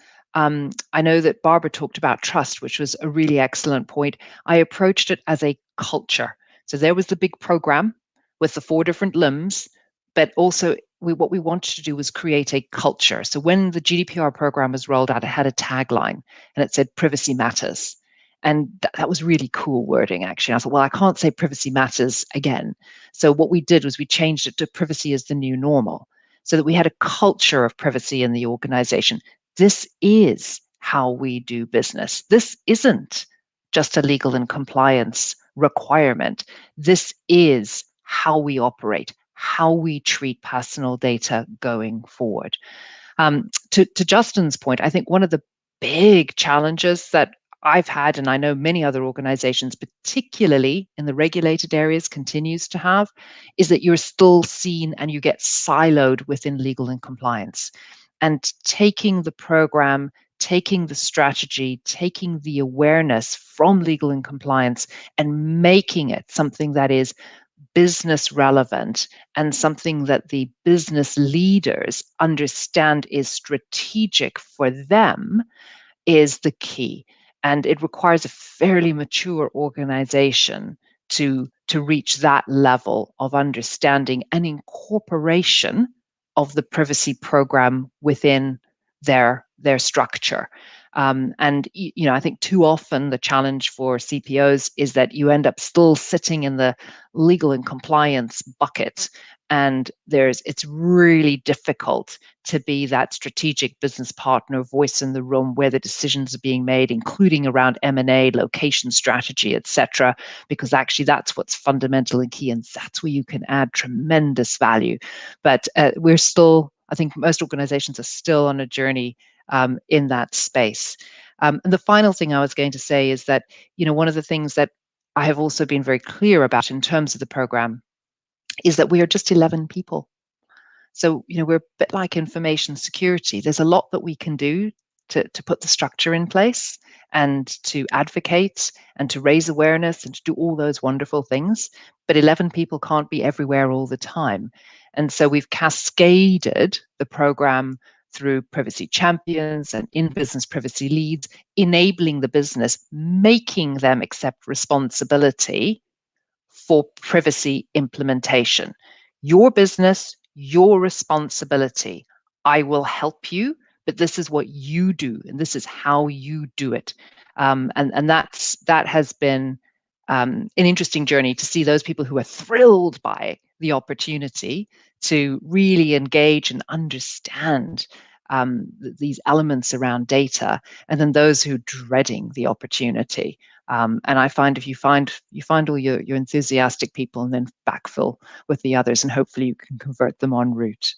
I know that Barbara talked about trust, which was a really excellent point. I approached it as a culture. So there was the big program with the 4 different limbs, but also what we wanted to do was create a culture. So when the GDPR program was rolled out, it had a tagline and it said privacy matters. And that was really cool wording, actually. I thought, well, I can't say privacy matters again. So what we did was we changed it to privacy is the new normal, so that we had a culture of privacy in the organization. This is how we do business. This isn't just a legal and compliance requirement. This is how we operate, how we treat personal data going forward. To Justin's point, I think one of the big challenges that I've had, and I know many other organizations, particularly in the regulated areas, continues to have, is that you're still seen and you get siloed within legal and compliance. And taking the program, taking the strategy, taking the awareness from legal and compliance and making it something that is business relevant and something that the business leaders understand is strategic for them is the key. And it requires a fairly mature organization to reach that level of understanding and incorporation of the privacy program within their structure. And I think too often the challenge for CPOs is that you end up still sitting in the legal and compliance bucket, and it's really difficult to be that strategic business partner voice in the room where the decisions are being made, including around M&A, location strategy, etc., because actually that's what's fundamental and key, and that's where you can add tremendous value. But we're still, I think most organizations are still on a journey in that space. And the final thing I was going to say is that, one of the things that I have also been very clear about in terms of the program is that we are just 11 people. So, we're a bit like information security. There's a lot that we can do to put the structure in place and to advocate and to raise awareness and to do all those wonderful things. But 11 people can't be everywhere all the time. And so we've cascaded the program through privacy champions and in-business privacy leads, enabling the business, making them accept responsibility for privacy implementation. Your business, your responsibility. I will help you, but this is what you do, and this is how you do it. And that has been an interesting journey to see those people who are thrilled by the opportunity to really engage and understand these elements around data, and then those who are dreading the opportunity. And I find if you find all your enthusiastic people and then backfill with the others, and hopefully you can convert them en route.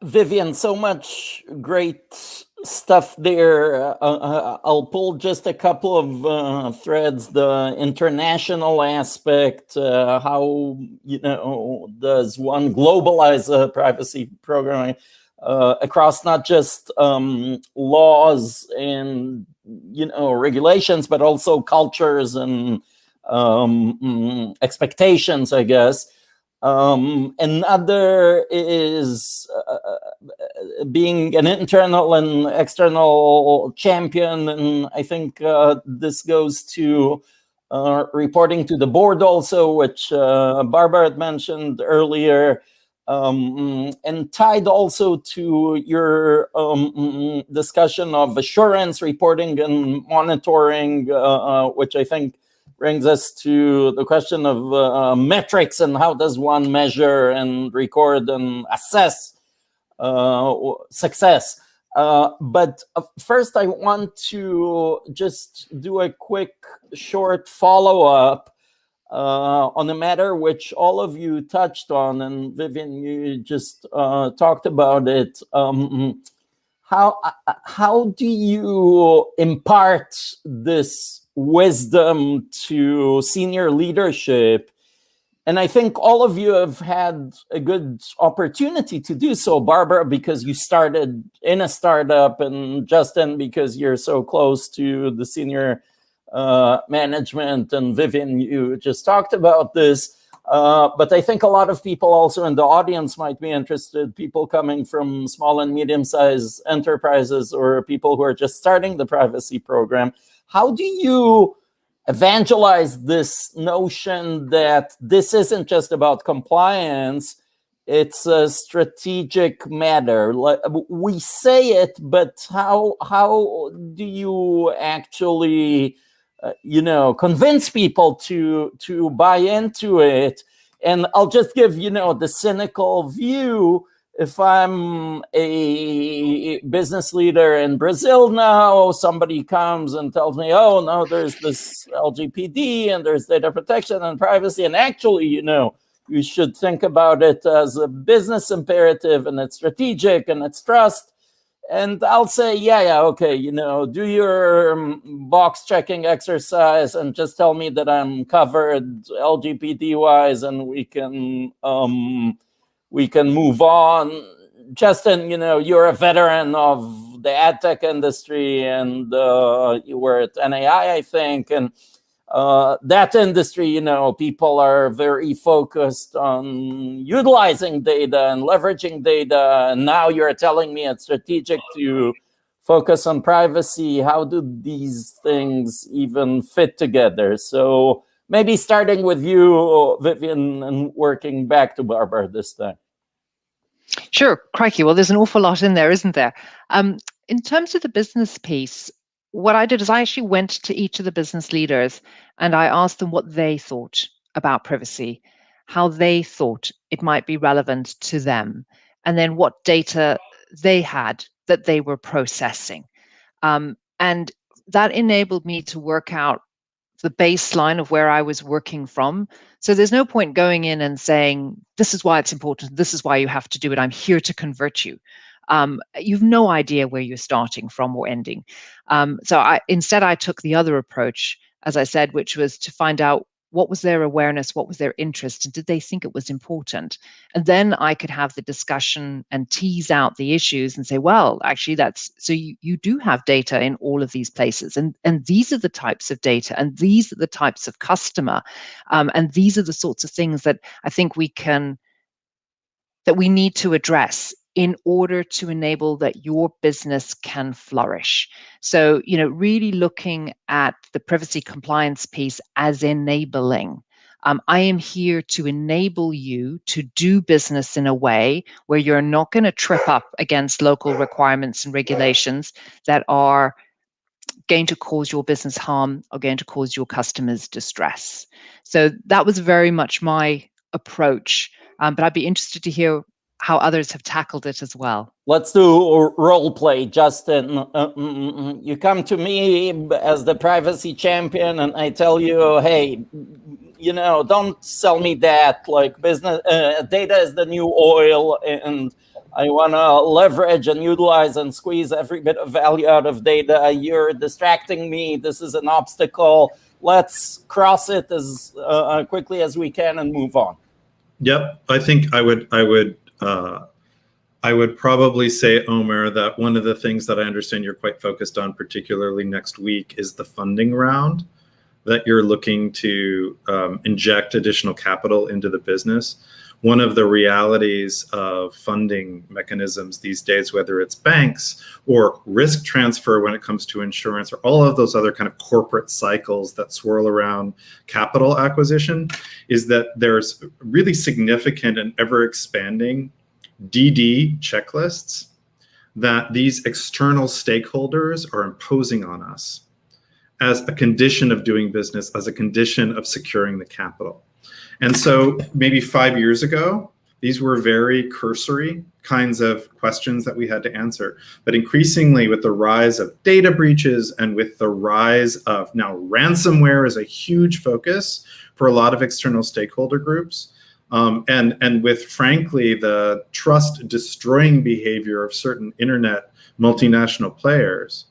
Vivienne, so much great stuff there. I'll pull just a couple of threads. The international aspect, how does one globalize a privacy program across not just laws and regulations, but also cultures and expectations, I guess. Another is being an internal and external champion, and I think this goes to reporting to the board also, which Barbara had mentioned earlier, and tied also to your discussion of assurance reporting and monitoring, which I think brings us to the question of metrics and how does one measure and record and assess success. But first, I want to just do a quick, short follow-up on a matter which all of you touched on, and Vivienne, you just talked about it. How do you impart this wisdom to senior leadership? And I think all of you have had a good opportunity to do so. Barbara, because you started in a startup, and Justin, because you're so close to the senior management, and Vivienne, you just talked about this. But I think a lot of people also in the audience might be interested, people coming from small and medium-sized enterprises or people who are just starting the privacy program. How do you evangelize this notion that this isn't just about compliance, it's a strategic matter? We say it, but how do you actually convince people to buy into it? And I'll just give the cynical view. If I'm a business leader in Brazil now, somebody comes and tells me, oh no, there's this LGPD and there's data protection and privacy, and actually you should think about it as a business imperative, and it's strategic and it's trust. And I'll say, yeah, okay, do your box checking exercise and just tell me that I'm covered LGPD wise, and we can move on. Justin, you're a veteran of the ad tech industry, and you were at NAI, I think, and that industry, people are very focused on utilizing data and leveraging data. And now you're telling me it's strategic to focus on privacy. How do these things even fit together? So maybe starting with you, Vivienne, and working back to Barbara this time. Sure, crikey. Well, there's an awful lot in there, isn't there? In terms of the business piece, what I did is I actually went to each of the business leaders and I asked them what they thought about privacy, how they thought it might be relevant to them, and then what data they had that they were processing. And that enabled me to work out the baseline of where I was working from. So there's no point going in and saying, this is why it's important, this is why you have to do it, I'm here to convert you. You've no idea where you're starting from or ending. So instead I took the other approach, as I said, which was to find out what was their awareness, what was their interest, and did they think it was important? And then I could have the discussion and tease out the issues and say, well, actually so you do have data in all of these places, and these are the types of data, and these are the types of customer, and these are the sorts of things that I think we need to address in order to enable that your business can flourish. So, really looking at the privacy compliance piece as enabling. I am here to enable you to do business in a way where you're not going to trip up against local requirements and regulations that are going to cause your business harm or going to cause your customers distress. So that was very much my approach. But I'd be interested to hear how others have tackled it as well. Let's do a role play, Justin. You come to me as the privacy champion and I tell you, hey, don't sell me that. Like business data is the new oil, and I want to leverage and utilize and squeeze every bit of value out of data. You're distracting me. This is an obstacle. Let's cross it as quickly as we can and move on. Yep, I think I would probably say, Omer, that one of the things that I understand you're quite focused on, particularly next week, is the funding round, that you're looking to inject additional capital into the business. One of the realities of funding mechanisms these days, whether it's banks or risk transfer when it comes to insurance, or all of those other kind of corporate cycles that swirl around capital acquisition, is that there's really significant and ever expanding DD checklists that these external stakeholders are imposing on us as a condition of doing business, as a condition of securing the capital. And so maybe 5 years ago, these were very cursory kinds of questions that we had to answer. But increasingly, with the rise of data breaches and with the rise of now ransomware is a huge focus for a lot of external stakeholder groups. And with, frankly, the trust destroying behavior of certain internet multinational players,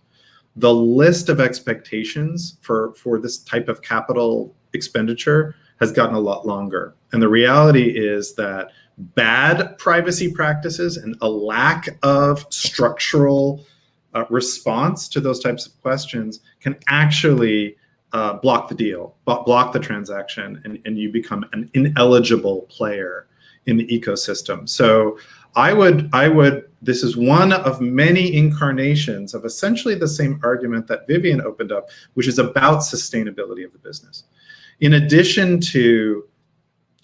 the list of expectations for this type of capital expenditure has gotten a lot longer. And the reality is that bad privacy practices and a lack of structural response to those types of questions can actually block the deal, block the transaction, and you become an ineligible player in the ecosystem. So I would, this is one of many incarnations of essentially the same argument that Vivienne opened up, which is about sustainability of the business. In addition to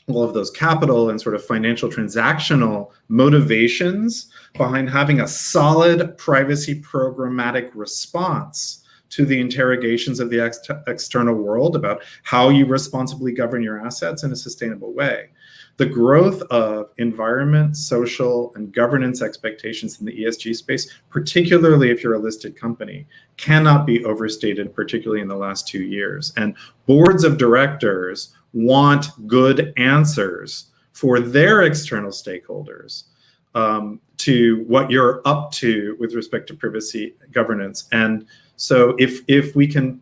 all of those capital and sort of financial transactional motivations behind having a solid privacy programmatic response to the interrogations of the external world about how you responsibly govern your assets in a sustainable way. The growth of environment, social, and governance expectations in the ESG space, particularly if you're a listed company, cannot be overstated, particularly in the last 2 years. And boards of directors want good answers for their external stakeholders to what you're up to with respect to privacy governance. And so if we can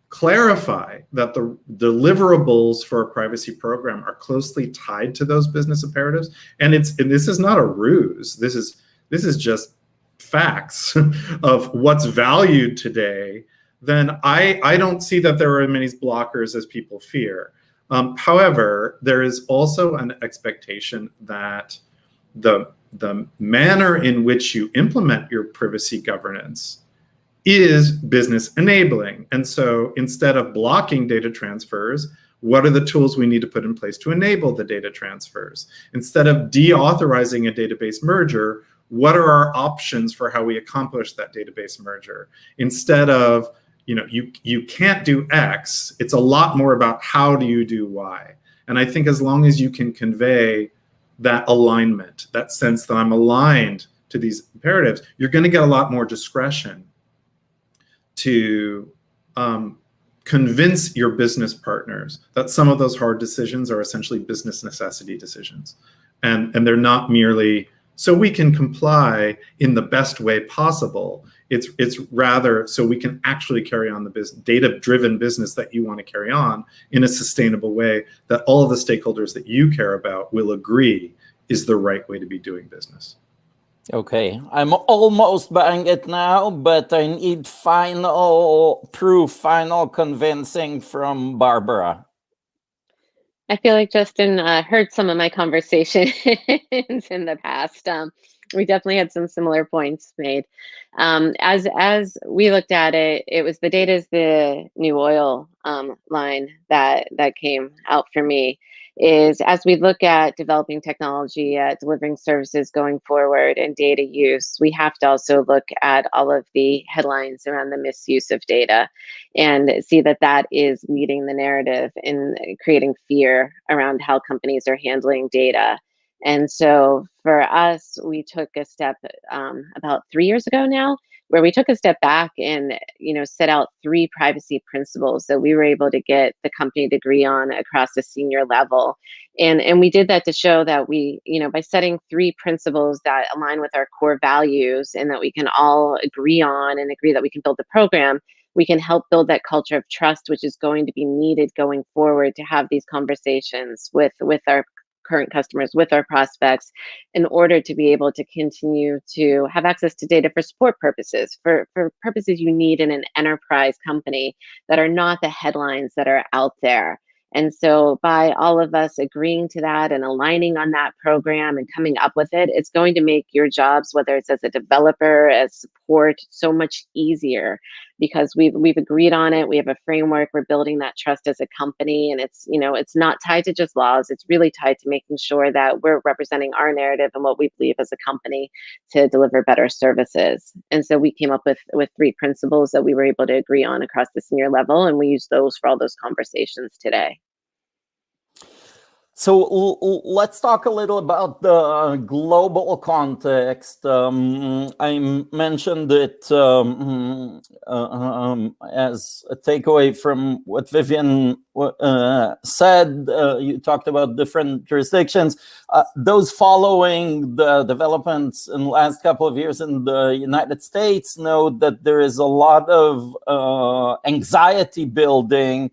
clarify that the deliverables for a privacy program are closely tied to those business imperatives, and this is not a ruse, this is just facts of what's valued today, then I don't see that there are as many blockers as people fear. However, there is also an expectation that the manner in which you implement your privacy governance is business enabling. And so instead of blocking data transfers, what are the tools we need to put in place to enable the data transfers? Instead of deauthorizing a database merger, what are our options for how we accomplish that database merger? Instead of, you can't do X, it's a lot more about how do you do Y. And I think as long as you can convey that alignment, that sense that I'm aligned to these imperatives, you're going to get a lot more discretion to convince your business partners that some of those hard decisions are essentially business necessity decisions. And they're not merely so we can comply in the best way possible. It's rather so we can actually carry on the data-driven business that you want to carry on in a sustainable way that all of the stakeholders that you care about will agree is the right way to be doing business. Okay, I'm almost buying it now, but I need final proof, final convincing from Barbara. I feel like Justin heard some of my conversations in the past. We definitely had some similar points made. As we looked at it, it was the data is the new oil line that came out for me. Is as we look at developing technology, delivering services going forward, and data use, we have to also look at all of the headlines around the misuse of data and see that that is leading the narrative in creating fear around how companies are handling data. And so for us, we took a step about 3 years ago now, where we took a step back and set out 3 privacy principles that we were able to get the company to agree on across the senior level. And we did that to show that we, by setting 3 principles that align with our core values and that we can all agree on and agree that we can build the program, we can help build that culture of trust, which is going to be needed going forward to have these conversations with our current customers, with our prospects, in order to be able to continue to have access to data for support purposes, for purposes you need in an enterprise company that are not the headlines that are out there. And so by all of us agreeing to that and aligning on that program and coming up with it, it's going to make your jobs, whether it's as a developer, as support, so much easier, because we've agreed on it. We have a framework. We're building that trust as a company, and it's not tied to just laws. It's really tied to making sure that we're representing our narrative and what we believe as a company to deliver better services. And so we came up with 3 principles that we were able to agree on across the senior level, and we use those for all those conversations today. So let's talk a little about the global context. I mentioned it as a takeaway from what Vivienne said. You talked about different jurisdictions. Those following the developments in the last couple of years in the United States know that there is a lot of anxiety building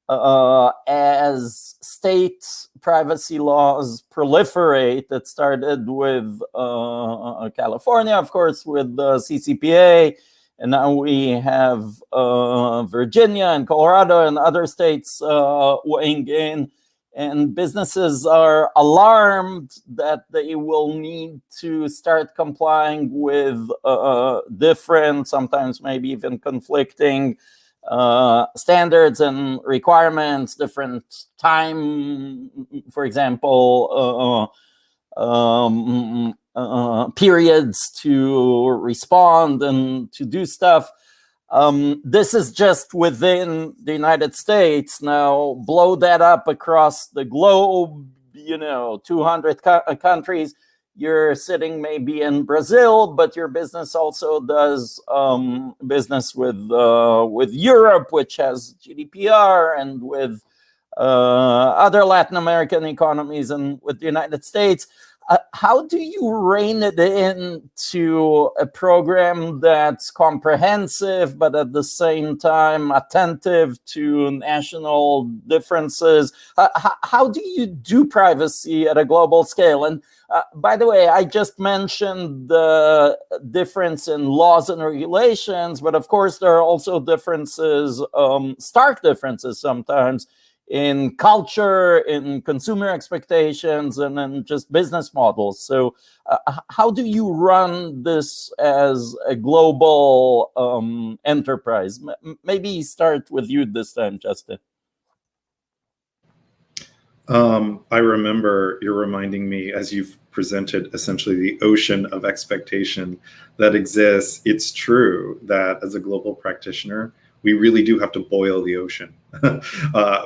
as state privacy laws proliferate. That started with California, of course, with the CCPA, and now we have Virginia and Colorado and other states weighing in. And businesses are alarmed that they will need to start complying with different, sometimes maybe even conflicting standards and requirements, different time, for example, periods to respond and to do stuff. This is just within the United States. Now, blow that up across the globe, 200 countries. You're sitting maybe in Brazil, but your business also does business with Europe, which has GDPR, and with other Latin American economies, and with the United States. How do you rein it into a program that's comprehensive, but at the same time attentive to national differences? How do you do privacy at a global scale? And by the way, I just mentioned the difference in laws and regulations, but of course there are also differences, stark differences sometimes, in culture, in consumer expectations, and in just business models. So how do you run this as a global enterprise? Maybe start with you this time, Justin. I remember you're reminding me, as you've presented essentially the ocean of expectation that exists. It's true that as a global practitioner, we really do have to boil the ocean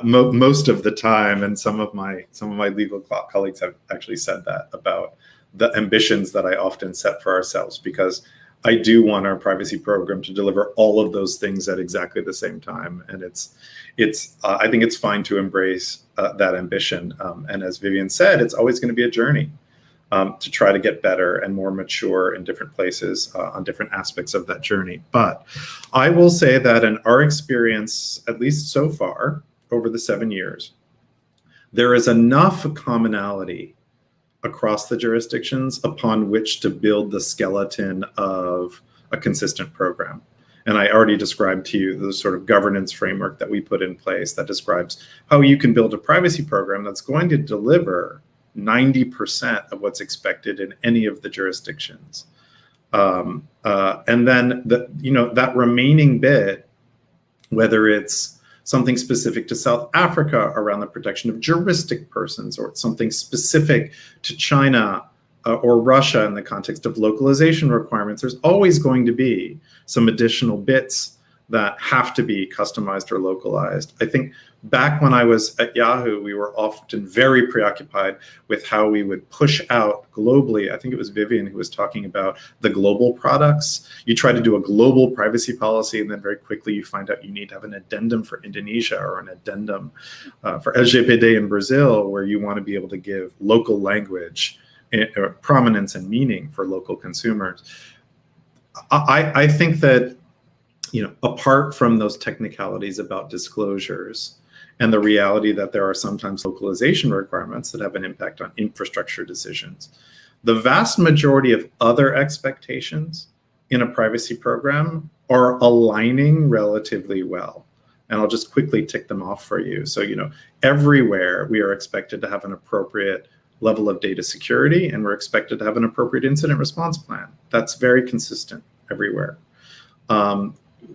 most of the time. And some of my legal colleagues have actually said that about the ambitions that I often set for ourselves, because I do want our privacy program to deliver all of those things at exactly the same time. And I think it's fine to embrace that ambition. And as Vivienne said, it's always going to be a journey to try to get better and more mature in different places on different aspects of that journey. But I will say that in our experience, at least so far, over the 7 years, there is enough commonality across the jurisdictions upon which to build the skeleton of a consistent program. And I already described to you the sort of governance framework that we put in place that describes how you can build a privacy program that's going to deliver 90% of what's expected in any of the jurisdictions. And then that remaining bit, whether it's something specific to South Africa around the protection of juristic persons, or it's something specific to China or Russia in the context of localization requirements, there's always going to be some additional bits that have to be customized or localized. I think back when I was at Yahoo, we were often very preoccupied with how we would push out globally. I think it was Vivienne who was talking about the global products. You try to do a global privacy policy, and then very quickly you find out you need to have an addendum for Indonesia or an addendum for FGV in Brazil, where you want to be able to give local language prominence and meaning for local consumers. I think that, apart from those technicalities about disclosures and the reality that there are sometimes localization requirements that have an impact on infrastructure decisions, the vast majority of other expectations in a privacy program are aligning relatively well. And I'll just quickly tick them off for you. So, everywhere we are expected to have an appropriate level of data security, and we're expected to have an appropriate incident response plan. That's very consistent everywhere.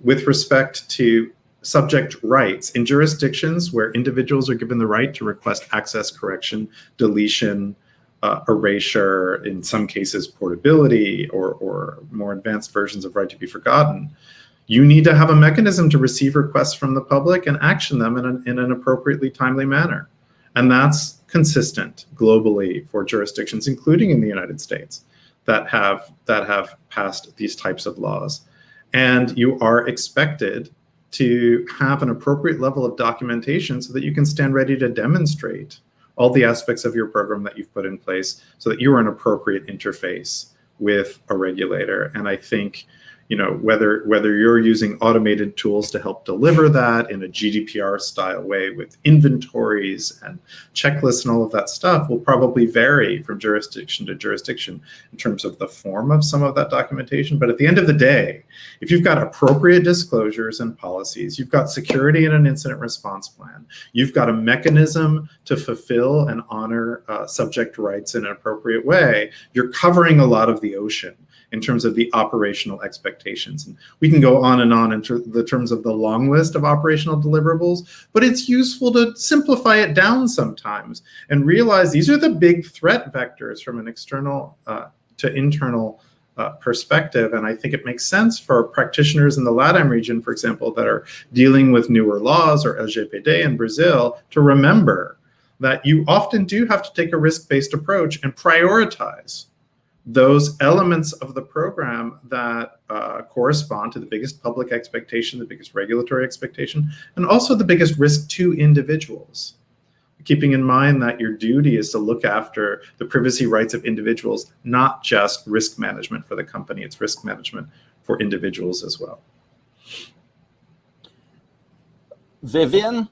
With respect to subject rights, in jurisdictions where individuals are given the right to request access, correction, deletion, erasure, in some cases portability, or more advanced versions of right to be forgotten, you need to have a mechanism to receive requests from the public and action them in an appropriately timely manner. And that's consistent globally for jurisdictions, including in the United States, that have passed these types of laws. And you are expected to have an appropriate level of documentation so that you can stand ready to demonstrate all the aspects of your program that you've put in place, so that you are an appropriate interface with a regulator. And I think, whether you're using automated tools to help deliver that in a GDPR style way with inventories and checklists and all of that stuff will probably vary from jurisdiction to jurisdiction in terms of the form of some of that documentation. But at the end of the day, if you've got appropriate disclosures and policies, you've got security in an incident response plan, you've got a mechanism to fulfill and honor subject rights in an appropriate way, you're covering a lot of the ocean in terms of the operational expectations. And we can go on in the terms of the long list of operational deliverables, but it's useful to simplify it down sometimes and realize these are the big threat vectors from an external to internal perspective. And I think it makes sense for practitioners in the LATAM region, for example, that are dealing with newer laws or LGPD in Brazil to remember that you often do have to take a risk-based approach and prioritize those elements of the program that correspond to the biggest public expectation, the biggest regulatory expectation, and also the biggest risk to individuals. Keeping in mind that your duty is to look after the privacy rights of individuals, not just risk management for the company, it's risk management for individuals as well. Vivienne?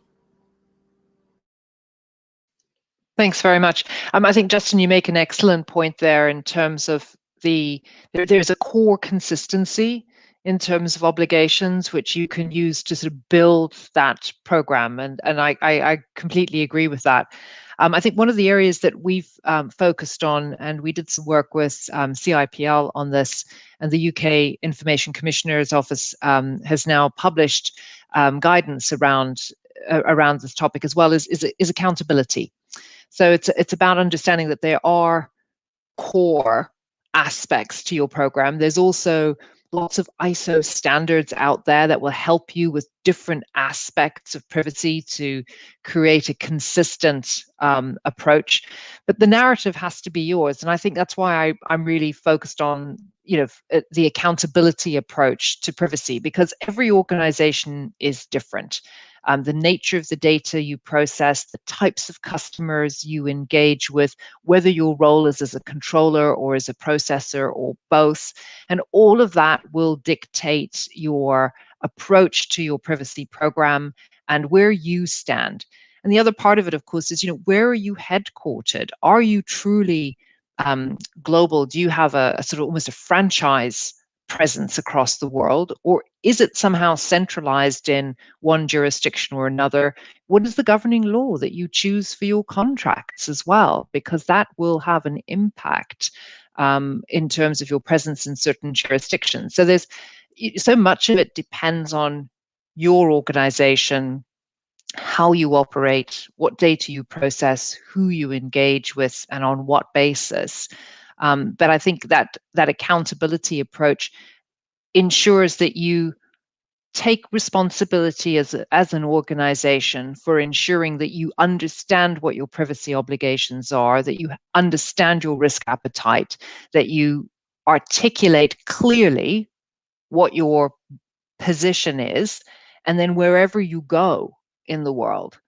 Thanks very much. I think, Justin, you make an excellent point there in terms of there's a core consistency in terms of obligations, which you can use to sort of build that program. And I completely agree with that. I think one of the areas that we've focused on, and we did some work with CIPL on this, and the UK Information Commissioner's Office has now published guidance around this topic as well, is accountability. So it's about understanding that there are core aspects to your program. There's also lots of ISO standards out there that will help you with different aspects of privacy to create a consistent approach. But the narrative has to be yours. And I think that's why I'm really focused on the accountability approach to privacy, because every organization is different. The nature of the data you process, the types of customers you engage with, whether your role is as a controller or as a processor or both, and all of that will dictate your approach to your privacy program and where you stand. And the other part of it, of course, is where are you headquartered? Are you truly global? Do you have a sort of almost a franchise presence across the world, or is it somehow centralized in one jurisdiction or another? What is the governing law that you choose for your contracts as well? Because that will have an impact in terms of your presence in certain jurisdictions. So there's so much of it depends on your organization, how you operate, what data you process, who you engage with, and on what basis. But I think that accountability approach ensures that you take responsibility as an organization for ensuring that you understand what your privacy obligations are, that you understand your risk appetite, that you articulate clearly what your position is, and then wherever you go in the world,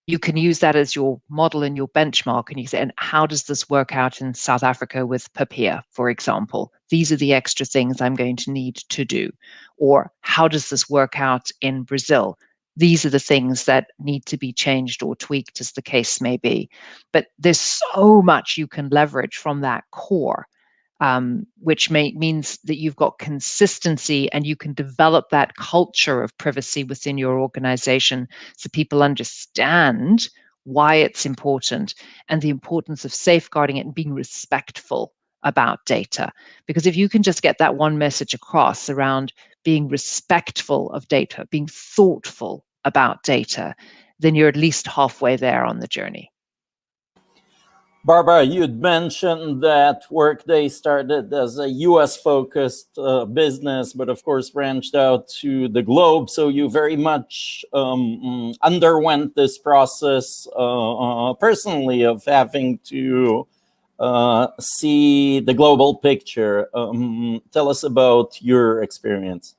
you can use that as your model and your benchmark, and you say, and how does this work out in South Africa with PAPIA, for example? These are the extra things I'm going to need to do. Or how does this work out in Brazil? These are the things that need to be changed or tweaked, as the case may be. But there's so much you can leverage from that core, which means that you've got consistency and you can develop that culture of privacy within your organization so people understand why it's important and the importance of safeguarding it and being respectful about data. Because if you can just get that one message across around being respectful of data, being thoughtful about data, then you're at least halfway there on the journey. Barbara, you'd mentioned that Workday started as a US-focused business, but of course branched out to the globe. So you very much underwent this process personally of having to see the global picture. Tell us about your experience.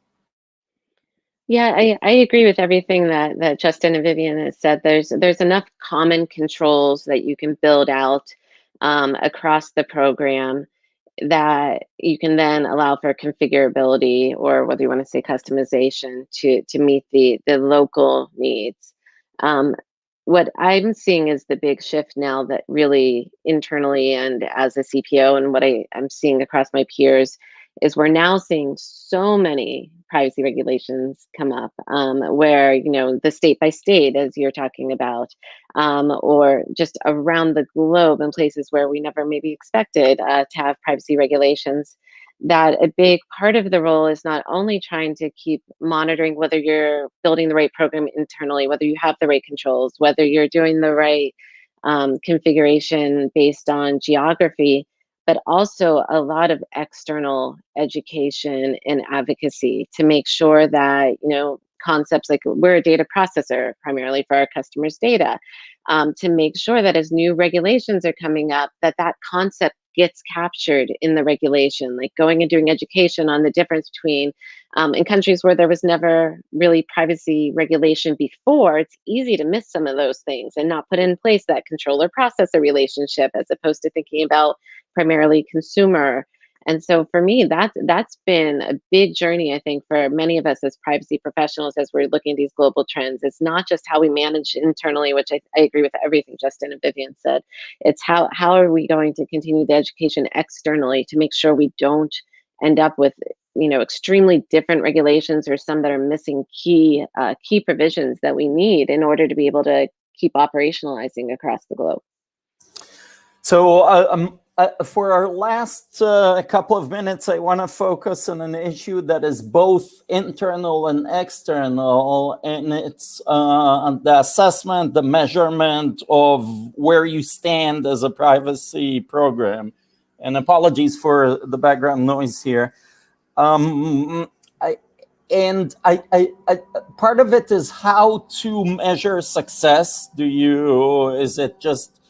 Yeah, I agree with everything that Justin and Vivienne has said. There's enough common controls that you can build out across the program. that you can then allow for configurability, or whether you want to say customization, to meet the local needs. What I'm seeing is the big shift now, that really internally and as a CPO, and what I'm seeing across my peers, is we're now seeing so many privacy regulations come up, where, you know, the state by state, as you're talking about, or just around the globe in places where we never maybe expected to have privacy regulations, that a big part of the role is not only trying to keep monitoring whether you're building the right program internally, whether you have the right controls, whether you're doing the right configuration based on geography, but also a lot of external education and advocacy to make sure that, you know, concepts like, we're a data processor primarily for our customers' data, to make sure that as new regulations are coming up, that that concept gets captured in the regulation, like going and doing education on the difference between, in countries where there was never really privacy regulation before, it's easy to miss some of those things and not put in place that controller processor relationship, as opposed to thinking about primarily consumer. And so for me, that's been a big journey, I think, for many of us as privacy professionals, as we're looking at these global trends. It's not just how we manage internally, which I agree with everything Justin and Vivienne said. It's how are we going to continue the education externally to make sure we don't end up with, you know, extremely different regulations, or some that are missing key provisions that we need in order to be able to keep operationalizing across the globe. So for our last couple of minutes, I want to focus on an issue that is both internal and external, and it's the assessment, the measurement of where you stand as a privacy program. And apologies for the background noise here. Part of it is how to measure success. Is it just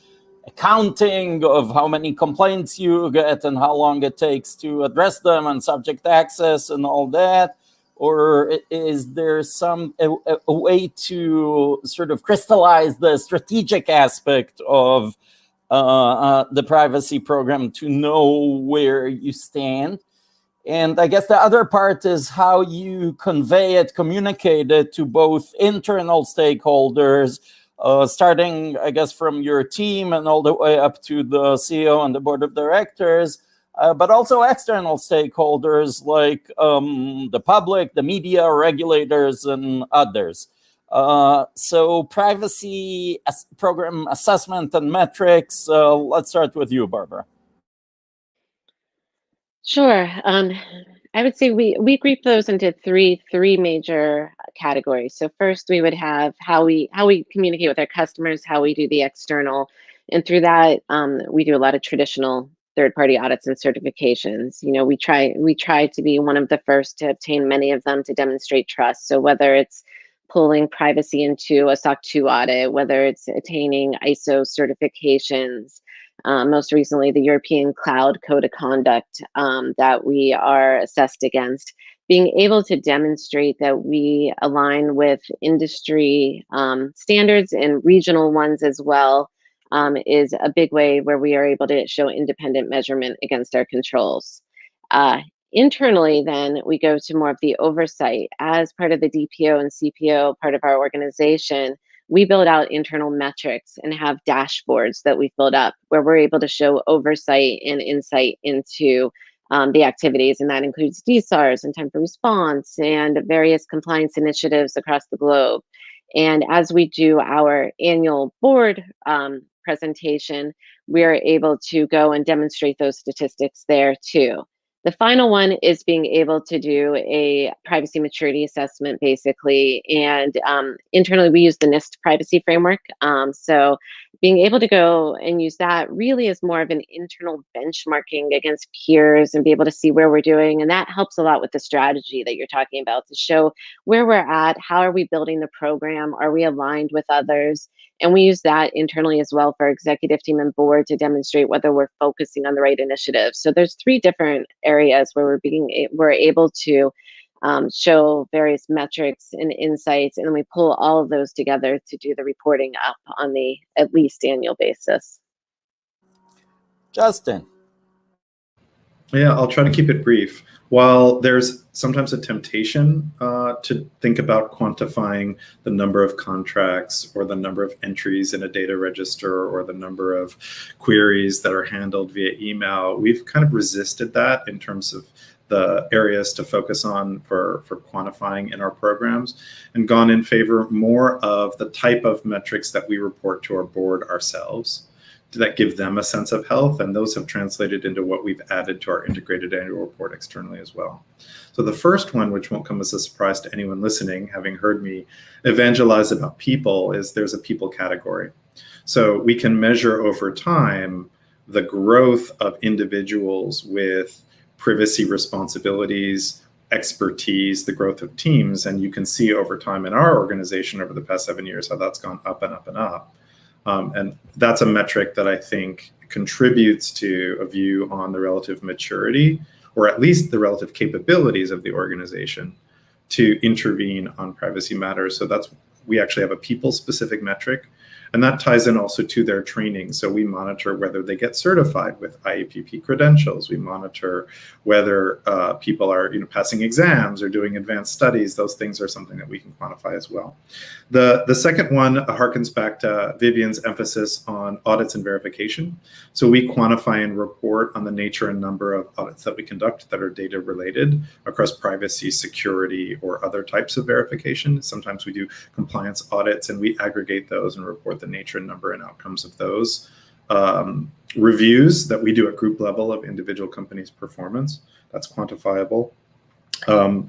accounting of how many complaints you get and how long it takes to address them and subject access and all that? Or is there a way to sort of crystallize the strategic aspect of the privacy program to know where you stand? And I guess the other part is how you convey it, communicate it to both internal stakeholders, starting, I guess, from your team and all the way up to the CEO and the board of directors, but also external stakeholders like the public, the media, regulators, and others. So privacy program assessment and metrics, let's start with you, Barbara. Sure. I would say we group those into three major categories. So first, we would have how we communicate with our customers, how we do the external, and through that, we do a lot of traditional third-party audits and certifications. You know, we try to be one of the first to obtain many of them to demonstrate trust. So whether it's pulling privacy into a SOC 2 audit, whether it's attaining ISO certifications, most recently the European Cloud Code of Conduct that we are assessed against, being able to demonstrate that we align with industry standards and regional ones as well, is a big way where we are able to show independent measurement against our controls. Internally, then, we go to more of the oversight. As part of the DPO and CPO part of our organization, we build out internal metrics and have dashboards that we build up where we're able to show oversight and insight into the activities. And that includes DSARs and time for response and various compliance initiatives across the globe. And as we do our annual board presentation, we are able to go and demonstrate those statistics there too. The final one is being able to do a privacy maturity assessment, basically. And internally, we use the NIST privacy framework. So being able to go and use that really is more of an internal benchmarking against peers and be able to see where we're doing. And that helps a lot with the strategy that you're talking about, to show where we're at, how are we building the program, are we aligned with others? And we use that internally as well for executive team and board to demonstrate whether we're focusing on the right initiatives. So there's three different areas where we're able to show various metrics and insights, and then we pull all of those together to do the reporting up on the at least annual basis. Justin. Yeah, I'll try to keep it brief. While there's sometimes a temptation to think about quantifying the number of contracts or the number of entries in a data register or the number of queries that are handled via email, we've kind of resisted that in terms of the areas to focus on for quantifying in our programs, and gone in favor more of the type of metrics that we report to our board ourselves that give them a sense of health, and those have translated into what we've added to our integrated annual report externally as well. So the first one, which won't come as a surprise to anyone listening, having heard me evangelize about people, is there's a people category. So we can measure over time the growth of individuals with privacy responsibilities, expertise, the growth of teams, and you can see over time in our organization over the past 7 years how that's gone up and up and up. And that's a metric that I think contributes to a view on the relative maturity, or at least the relative capabilities of the organization to intervene on privacy matters. So we actually have a people-specific metric, and that ties in also to their training. So we monitor whether they get certified with IAPP credentials. We monitor whether people are passing exams or doing advanced studies. Those things are something that we can quantify as well. The second one harkens back to Vivienne's emphasis on audits and verification. So we quantify and report on the nature and number of audits that we conduct that are data related across privacy, security, or other types of verification. Sometimes we do compliance audits, and we aggregate those and report the nature and number and outcomes of those. Reviews that we do at group level of individual companies' performance, that's quantifiable. And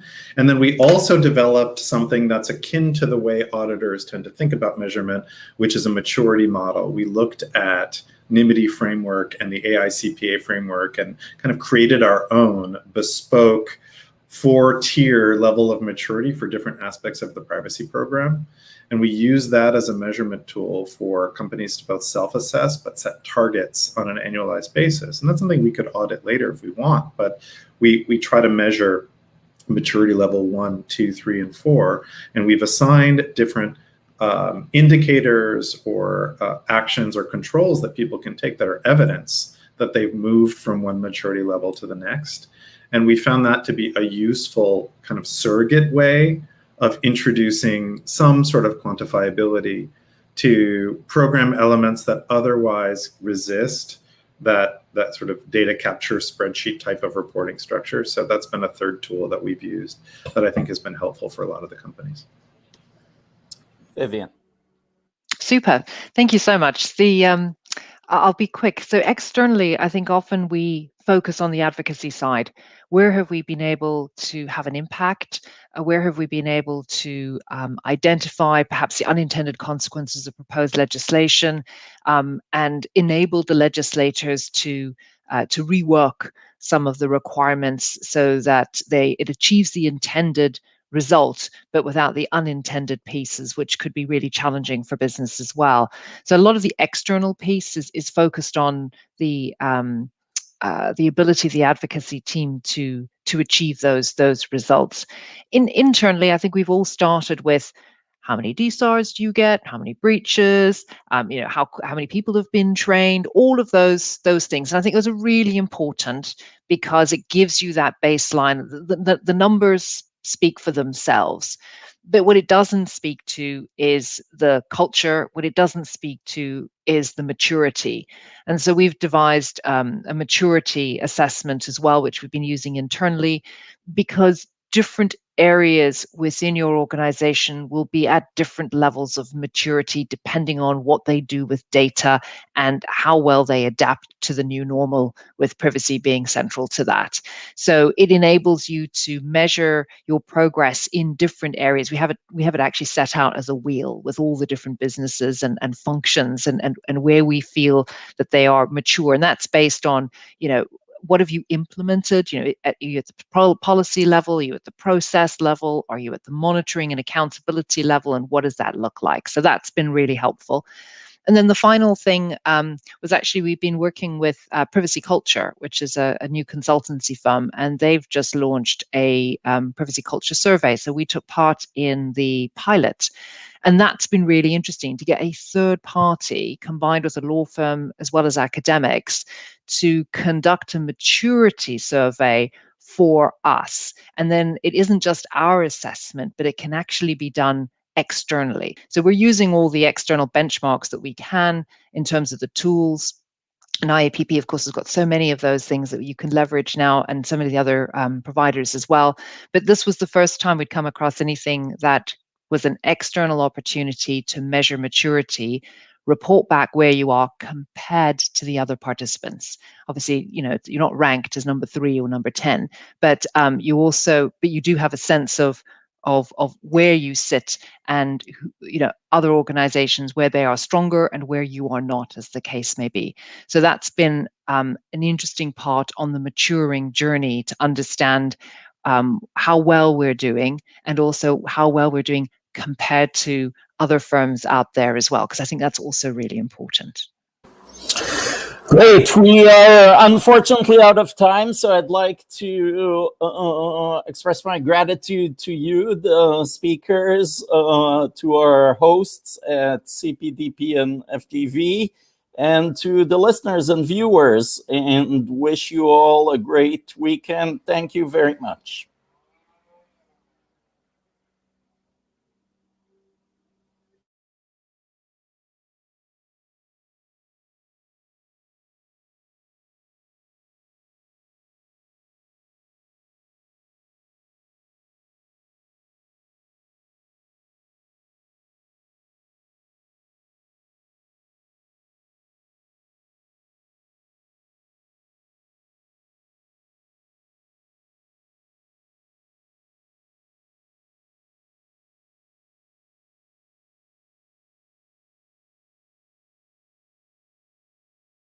then we also developed something that's akin to the way auditors tend to think about measurement, which is a maturity model. We looked at NIMIDI framework and the AICPA framework and kind of created our own bespoke 4-tier level of maturity for different aspects of the privacy program. And we use that as a measurement tool for companies to both self-assess but set targets on an annualized basis. And that's something we could audit later if we want, but we try to measure maturity level 1, 2, 3, and 4. And we've assigned different indicators or actions or controls that people can take that are evidence that they've moved from one maturity level to the next. And we found that to be a useful kind of surrogate way of introducing some sort of quantifiability to program elements that otherwise resist that sort of data capture spreadsheet type of reporting structure. So that's been a third tool that we've used that I think has been helpful for a lot of the companies. Vivienne. Super. Thank you so much. I'll be quick. So externally, I think often we focus on the advocacy side. Where have we been able to have an impact? Where have we been able to identify perhaps the unintended consequences of proposed legislation and enable the legislators to rework some of the requirements so that it achieves the intended result, but without the unintended pieces, which could be really challenging for business as well. So a lot of the external piece is focused on the ability of the advocacy team to achieve those results. Internally, I think we've all started with how many DSARs do you get, how many breaches, how many people have been trained, all of those things. And I think those are really important because it gives you that baseline. The numbers speak for themselves. But what it doesn't speak to is the culture. What it doesn't speak to is the maturity. And so we've devised a maturity assessment as well, which we've been using internally, because different areas within your organization will be at different levels of maturity depending on what they do with data and how well they adapt to the new normal, with privacy being central to that. So it enables you to measure your progress in different areas. We have it actually set out as a wheel with all the different businesses and functions and where we feel that they are mature. And that's based on, what have you implemented? Are you at the policy level? Are you at the process level? Are you at the monitoring and accountability level? And what does that look like? So that's been really helpful. And then the final thing was actually we've been working with Privacy Culture, which is a new consultancy firm, and they've just launched a privacy culture survey. So we took part in the pilot. And that's been really interesting to get a third party combined with a law firm as well as academics to conduct a maturity survey for us. And then it isn't just our assessment, but it can actually be done externally. So we're using all the external benchmarks that we can in terms of the tools. And IAPP, of course, has got so many of those things that you can leverage now, and some of the other providers as well. But this was the first time we'd come across anything that was an external opportunity to measure maturity, report back where you are compared to the other participants. Obviously, you're not ranked as number 3 or number 10, but you do have a sense of where you sit, and other organizations where they are stronger and where you are not, as the case may be. So that's been an interesting part on the maturing journey to understand how well we're doing, and also how well we're doing compared to other firms out there as well, because I think that's also really important. Great. We are unfortunately out of time, so I'd like to express my gratitude to you, the speakers, to our hosts at CPDP and FGV, and to the listeners and viewers, and wish you all a great weekend. Thank you very much.